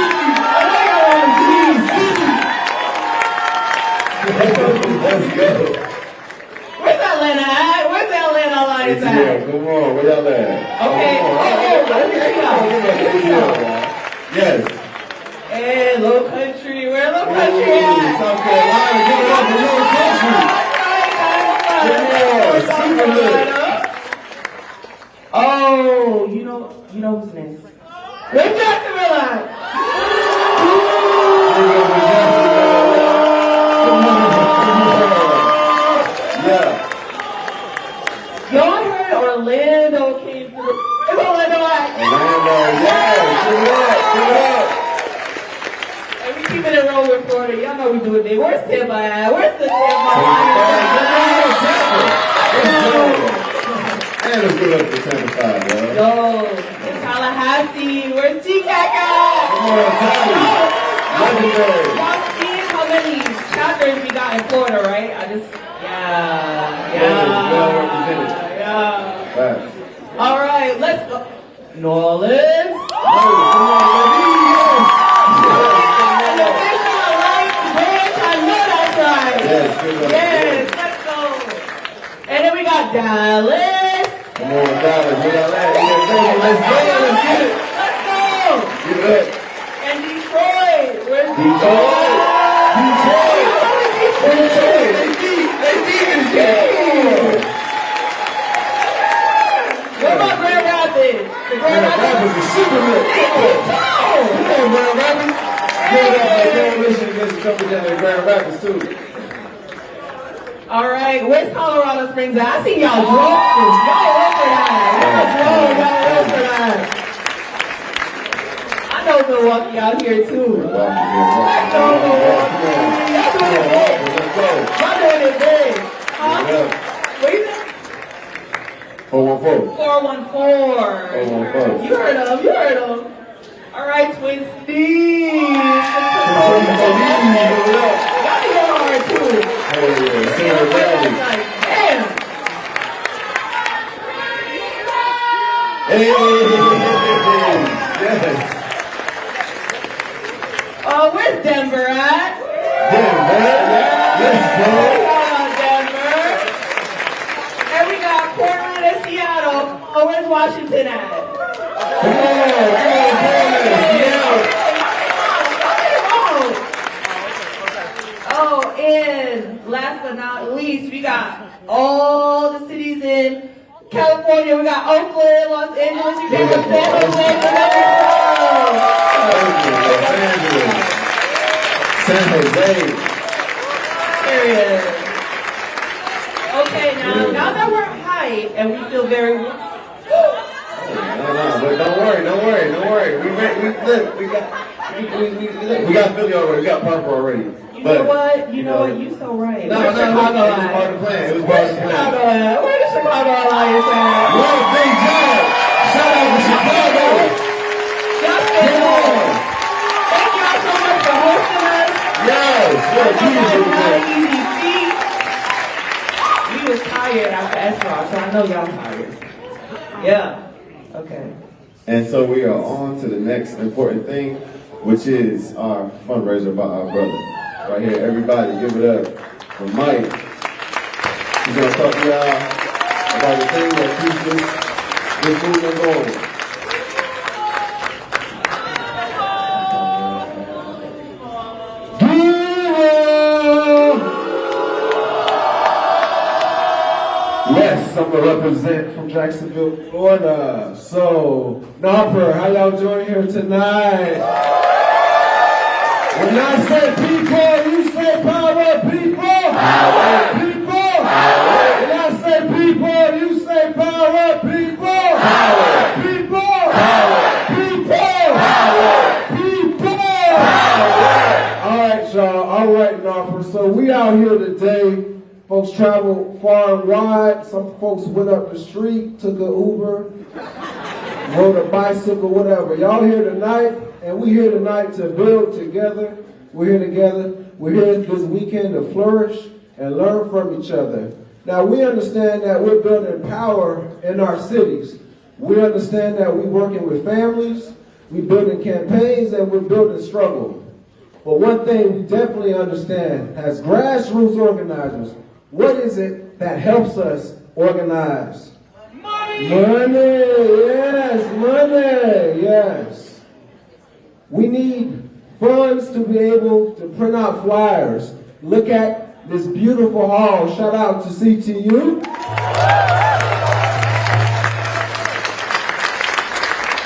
Let's go. Where's Atlanta at? Where's the Atlanta Alliance at? Come on, where y'all at? Okay. Yes. Hey, Low Country. Where Low Country at? South Carolina. Give it up for Low Country. Come on, super lit. Oh, you know who's next? Where's Jacksonville at? Yeah. Y'all heard Orlando came through. Where's Orlando at? Orlando, yeah. Give it up. And keeping it real with Florida. Y'all know we do it big. Where's Tampa at? Where's the Tampa? And let's give it up for Tampa 5, y'all. Yo, in Tallahassee. Where's T-Kaka? Come on, Tampa. Legendary. Y'all seen how many chapters we got in Florida, right? Well represented. Yeah. Right. All right, let's go. New Orleans. Yes, let's go. And then we got Dallas. Come on, Dallas. We got that. Let's go. Let's get it. Let's go. Give it up. And Detroit. Where's Detroit. They beat this game. What about Grand Rapids? The Grand Rapids is super lit. Come on, Grand Rapids. Good coalition against the company down in Grand Rapids, too. All right, where's Colorado Springs at? I see y'all drunk. Y'all up for that. Y'all up for that. I know Milwaukee out here, too. Y'all doing it big. Huh? What you think? 414. 414. You heard of them. All right, Twin Steve. Y'all be going hard, too. Damn. Hey. Yes. Where's Denver at? Denver. Let's go. Denver. And we got Portland and Seattle. Oh, where's Washington at? Come on, Seattle. Oh, and last but not least, we got all the cities in California. We got Oakland, Los Angeles, you got San Jose, San Jose. Period. Okay, now that we're hype and we feel very No, but don't worry. We got Philly already. We got Parker already. You know what? You so right. No, Where's it was Chicago part of at? the plan. It was part of the plan. Chicago at? Where the Chicago Alliance at? What a big job. Shout out to Chicago. Justin, thank y'all so much for hosting us. Yes. Not an easy feat. We was tired after S-Rock, so I know y'all tired. Yeah. Okay. And so we are on to the next important thing, which is our fundraiser by our brother. Right here, everybody give it up for Mike. He's gonna talk to y'all about the thing that keeps this movement going. Yes, I'm gonna represent from Jacksonville, Florida. So, Narper, how y'all doing here tonight? When I say people, you say power, people. Power, people. Power. When I say people, you say power, people. Power, people. Power, people. Power, people. Power. All right, y'all. All right, Narper. So we out here today. Folks traveled far and wide. Some folks went up the street, took an Uber, rode a bicycle, whatever. Y'all here tonight, and we here tonight to build together. We're here together. We're here this weekend to flourish and learn from each other. Now, we understand that we're building power in our cities. We understand that we're working with families, we're building campaigns, and we're building struggle. But one thing we definitely understand as grassroots organizers, what is it that helps us organize? Money! Money, yes, money, yes. We need funds to be able to print out flyers. Look at this beautiful hall. Shout out to CTU.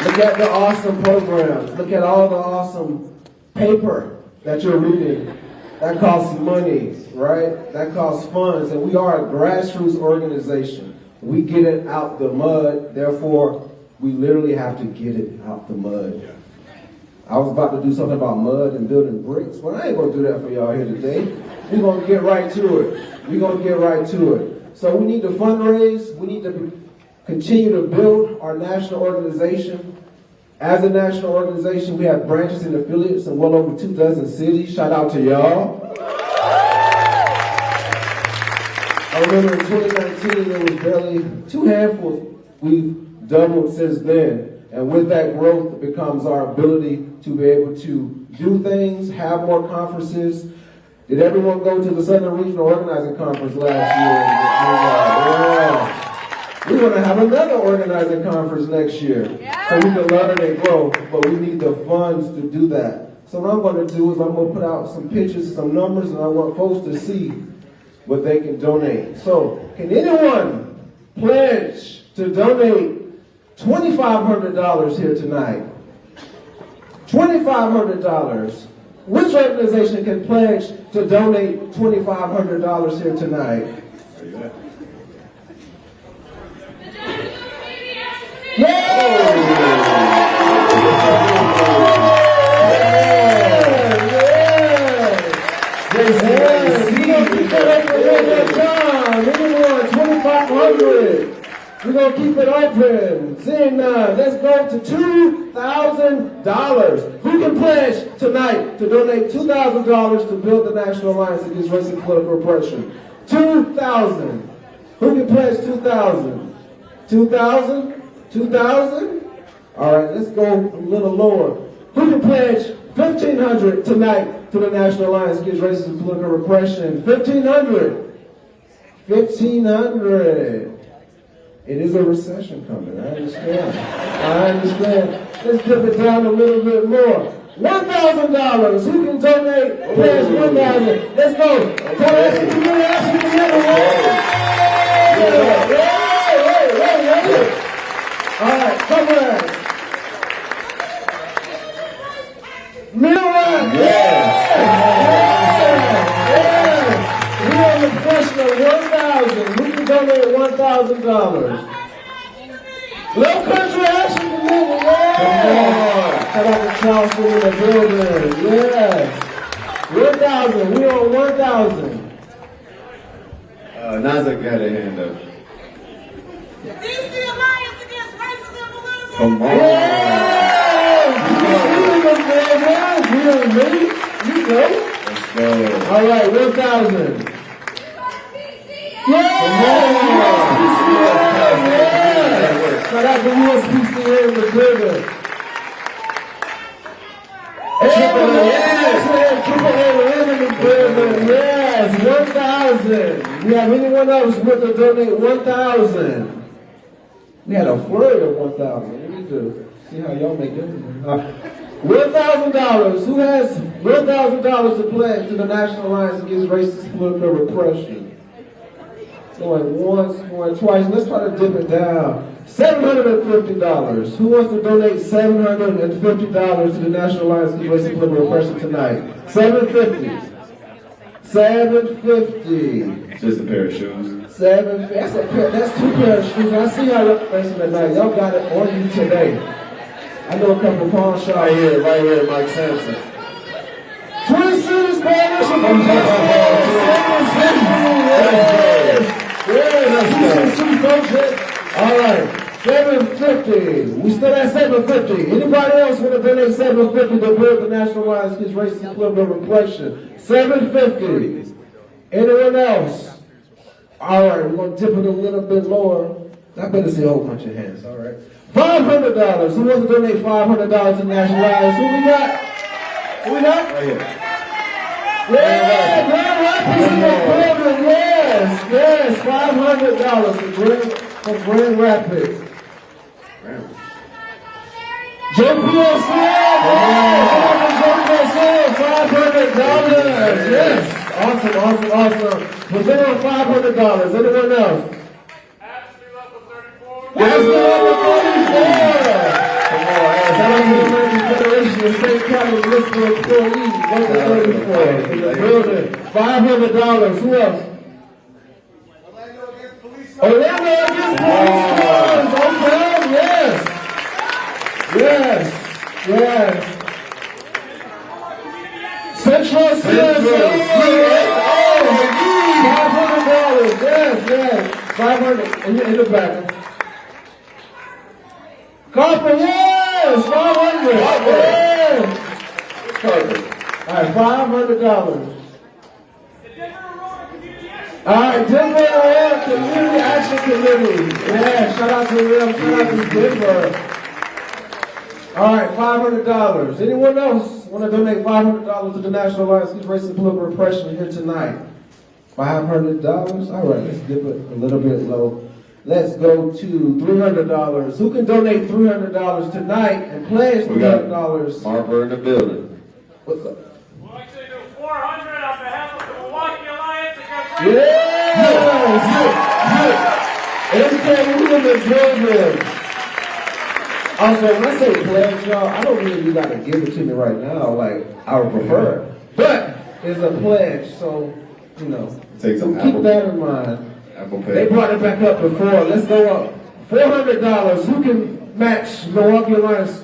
Look at the awesome programs. Look at all the awesome paper that you're reading. That costs money, right? That costs funds, and we are a grassroots organization. We get it out the mud, therefore, we literally have to get it out the mud. I was about to do something about mud and building bricks, but I ain't gonna do that for y'all here today. We're gonna get right to it. We're gonna get right to it. So we need to fundraise. We need to continue to build our national organization. As a national organization, we have branches and affiliates in well over 24 cities. Shout out to y'all. I remember in 2019, there was barely 2 handfuls. We've doubled since then. And with that growth, it becomes our ability to be able to do things, have more conferences. Did everyone go to the Southern Regional Organizing Conference last year? Yeah. We're going to have another organizing conference next year. So we can learn and grow, but we need the funds to do that. So what I'm going to do is I'm going to put out some pictures, some numbers, and I want folks to see what they can donate. So can anyone pledge to donate $2,500 here tonight? $2,500. Which organization can pledge to donate $2,500 here tonight? We're going to keep it open. Seeing none. Let's go to $2,000. Who can pledge tonight to donate $2,000 to build the National Alliance Against Race and Political Oppression? 2,000. Who can pledge 2,000? 2,000? 2,000? All right, let's go a little lower. Who can pledge 1,500 tonight to the National Alliance Against Racism and Political Repression? 1,500. 1,500. It is a recession coming. I understand. Let's dip it down a little bit more. $1,000. Who can donate? Pledge 1,000. Let's go. All right, come on. Million. Yes. We are the professional 1,000. Who can donate $1,000? Low Country Action Committee. Yeah. Shout out to Charleston in the building. Yes. 1,000. We on 1,000. Nasir got a hand up. DC Alliance Against Racism and Political Come on. You go. Let's go. All right, 1,000. Shout out to USPCA in the building. Yes, 1,000. We have anyone else with to donate 1,000? We had a flurry of 1,000. We need to see how y'all make it. $1,000. Who has $1,000 to pledge to the National Alliance Against Racist Political Repression? Going once, going twice. Let's try to dip it down. $750. Who wants to donate $750 to the National Alliance Against Racist Political Repression tonight? $750. $750. Just a pair of shoes. $750. That's 2 pairs of shoes. I see how you're facing tonight. Y'all got it on you today. I know a couple of pawn shops. Right here, Mike Sampson. Twin Cities Coalition. All right, $750. We still at $750. Anybody else want to donate $750 to build the National Alliance Against Racism and Political Repression? $750. Anyone else? All right, we're going to dip it a little bit lower. I better see a whole bunch of hands. All right. $500. Who wants to donate $500 to the National Alliance? Who we got? Who we got? Right here. Yeah, Grand Rapids in the building. Yes, $500 from Grand Rapids. JPSL, $500. Yes, awesome. We're doing $500. Anyone else? Ashley Level 34. Come on, American Federation of State County Municipal Employees, Level 34, in the building. $500. Who else? Orlando Against Police Force. Okay, yes. $500. Yes. 500 in the back. Carper, yes. 500. Yes. Carper. All right, $500. All right, Denver Aurora Community Action Committee. Yeah, shout out to them. Shout out to Denver. All right, $500. Anyone else want to donate $500 to the National Alliance Against Racism and Political Repression here tonight? $500. All right, let's dip it a little bit low. Let's go to $300. Who can donate $300 tonight and pledge $300? Harper in the building. What's up? We'll actually do 400 on behalf of the Milwaukee Alliance against racism. Yeah! Also, when I say pledge, y'all, I don't mean you gotta give it to me right now, like I would prefer. But it's a pledge, so you know, Take some keep Apple, that in mind. Apple Pay. They brought it back up before. Let's go up. $400. Who can match Milwaukee Alliance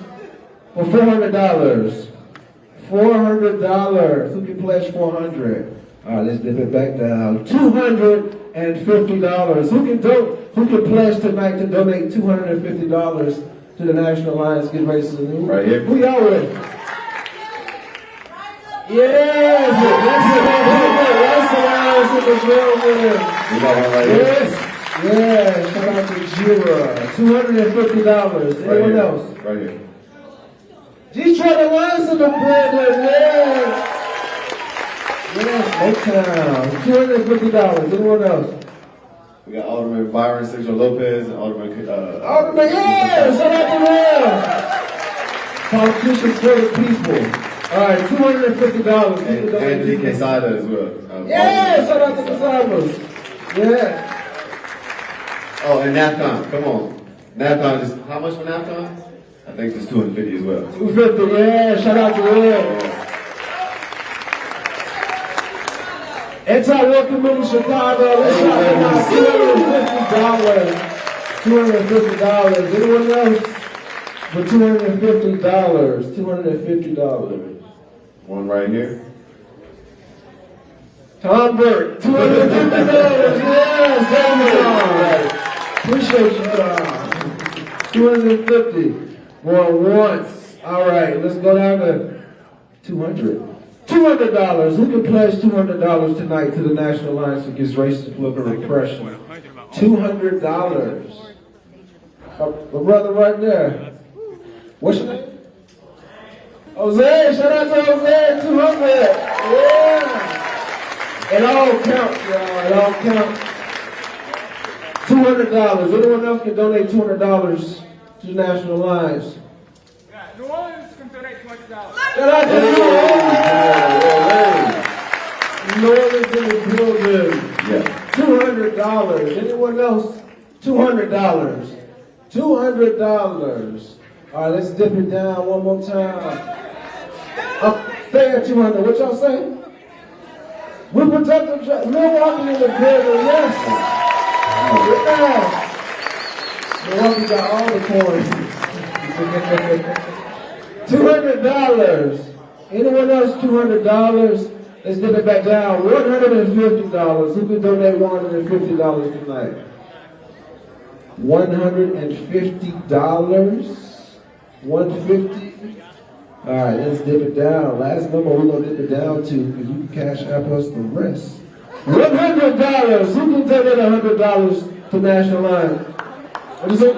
for $400? $400. Who can pledge $400? All right, let's dip it back down. $250. Who can pledge tonight to donate $250 to the National Alliance Against Racism? Right here. Who y'all with? Yes! That's the Alliance with the gentleman. We got one right here. Yes! Yeah, shout out to Jira. $250. Anyone else? Right here. Detroit Alliance in the building, yeah! Yes, Motown. $250. Anyone else? We got Alderman Byron Sigel Lopez and Alderman Alderman, yeah! Shout out to them! Politicians for the people. All right, $250. and Anthony Quesada as well. Yeah, shout out to Quesadas. Yeah. Oh, and NAPCON, come on. NAPCON, just how much for NAPCON? I think it's $250 as well. $250, yeah, shout out to them. Anti-war committee Chicago, let's $250. Anyone else? For $250. $250. One right here. Tom Burke, $250. Yeah, appreciate you, Tom. $250 for once. All right, let's go down to $200. $200. Who can pledge $200 tonight to the National Alliance Against Racism and Political Repression? $200. My brother right there. What's your name? Jose. Shout out to Jose. 200. Yeah. It all counts, y'all. It all counts. $200. Anyone else can donate $200 to the National Alliance? New Orleans can donate $200. Shout out to New Orleans in the building. Yeah. $200. Anyone else? $200. $200. All right, let's dip it down one more time. Stay at 200. What y'all say? We protect the Milwaukee in the building. Yes. Yes. Milwaukee got all the coins. $200. Anyone else? $200. Let's dip it back down. $150. Who can donate $150 tonight? $150. 150. All right, let's dip it down. Last number we're gonna dip it down to because you can cash app us the rest. $100. Who can donate $100 to National Line? What is it?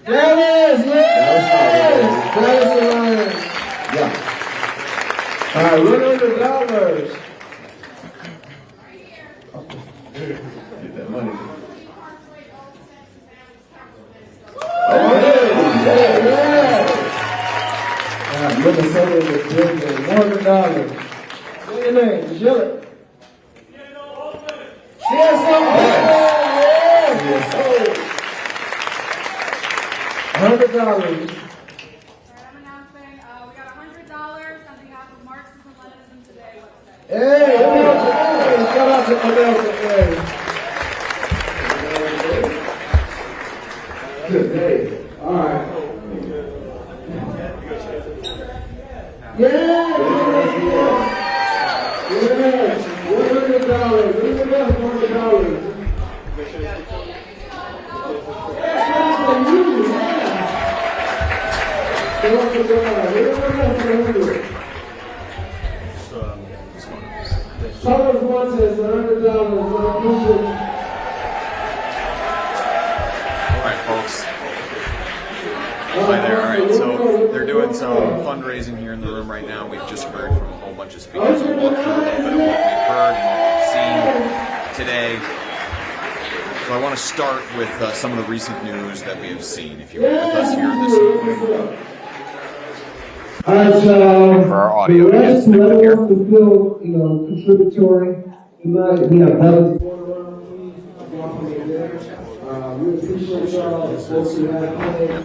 Dallas, yes! Dallas Alliance. Yeah. All right, $100. Get that money. Minnesota in the building. $100. What's your name? Jill. $100. I'm announcing we got $100 on behalf of Marxism Leninism Today website. Hey, shout out to America. Good day. All right. Yeah. Thomas Watts says $100. Alright, folks. Hi there. Alright, so they're doing some fundraising here in the room right now. We've just heard from a whole bunch of speakers. We'll walk through a little bit of what we've heard and what we've seen today. So I want to start with some of the recent news that we have seen. If you're with us here this morning. For our audio, the rest whoever wants to feel, contributory tonight, we have brothers going around, please walk over there. We appreciate y'all, the folks who have played.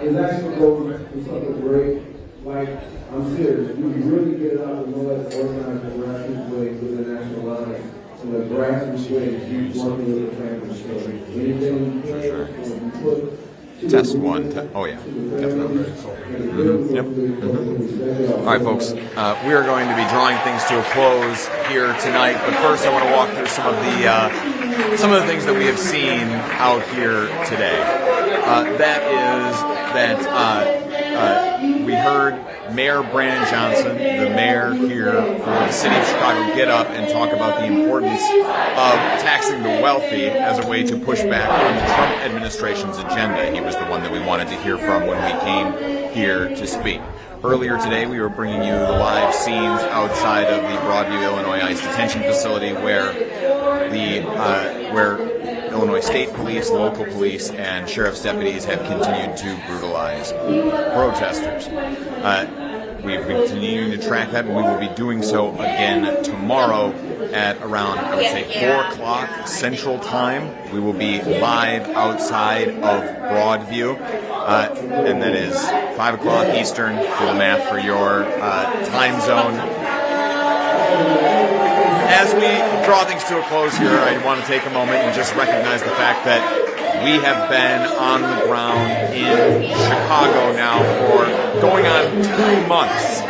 It's actually going for something great. Like, I'm serious, we really get it out of the mud, organize the grassroots way with the national line. So the grassroots way, keep working with the family story. Anything we can, we put. Test one. Oh yeah, definitely. Yep. All right, folks. We are going to be drawing things to a close here tonight. But first, I want to walk through some of the things that we have seen out here today. We heard Mayor Brandon Johnson, the mayor here for the city of Chicago, get up and talk about the importance of taxing the wealthy as a way to push back on the Trump administration's agenda. He was the one that we wanted to hear from when we came here to speak. Earlier today, we were bringing you the live scenes outside of the Broadview, Illinois ICE detention facility where Illinois State Police, local police, and sheriff's deputies have continued to brutalize protesters. We've been continuing to track that, and we will be doing so again tomorrow at around, I would say, 4 o'clock Central Time. We will be live outside of Broadview, and that is 5 o'clock Eastern. Do the math for your time zone. As we draw things to a close here, I want to take a moment and just recognize the fact that we have been on the ground in Chicago now for going on 2 months.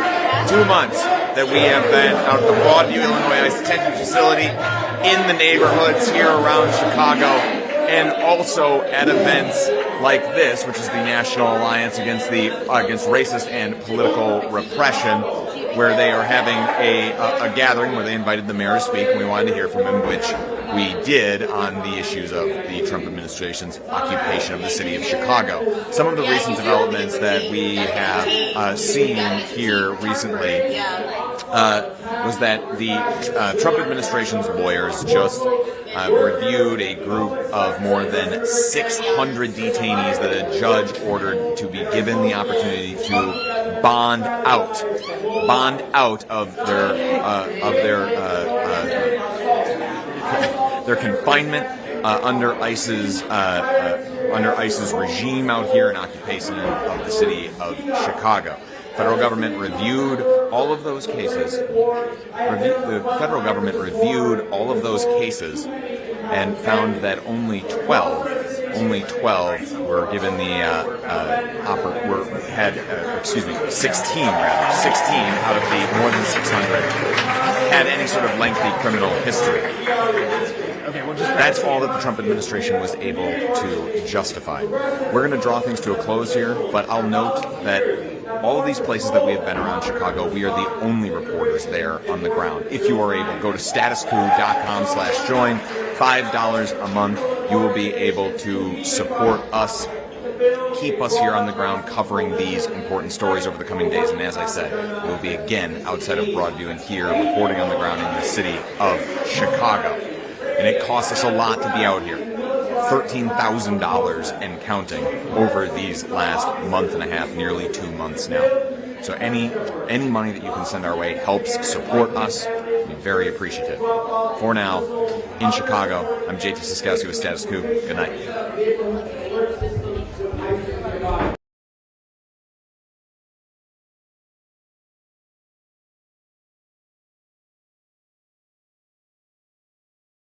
2 months that we have been out at the Broadview, Illinois ICE detention facility, in the neighborhoods here around Chicago, and also at events like this, which is the National Alliance Against Racist and Political Repression, where they are having a gathering where they invited the mayor to speak, and we wanted to hear from him, which we did, on the issues of the Trump administration's occupation of the city of Chicago. Some of the recent developments that we have seen here recently was that the Trump administration's lawyers just reviewed a group of more than 600 detainees that a judge ordered to be given the opportunity to bond out of their confinement under ICE's regime out here in occupation of the city of Chicago. Federal government reviewed all of those cases. The federal government reviewed all of those cases and found that only 12 were given the 16 out of the more than 600 had any sort of lengthy criminal history. That's all that the Trump administration was able to justify. We're going to draw things to a close here, but I'll note that all of these places that we have been around Chicago, we are the only reporters there on the ground. If you are able, go to statuscoup.com/join. $5 a month. You will be able to support us, keep us here on the ground covering these important stories over the coming days. And as I said, we'll be again outside of Broadview and here reporting on the ground in the city of Chicago. And it costs us a lot to be out here. $13,000 and counting over these last month and a half, nearly 2 months now. So any money that you can send our way helps support us. We'd be very appreciative. For now, in Chicago, I'm JT Siskowski with Status Coup. Good night.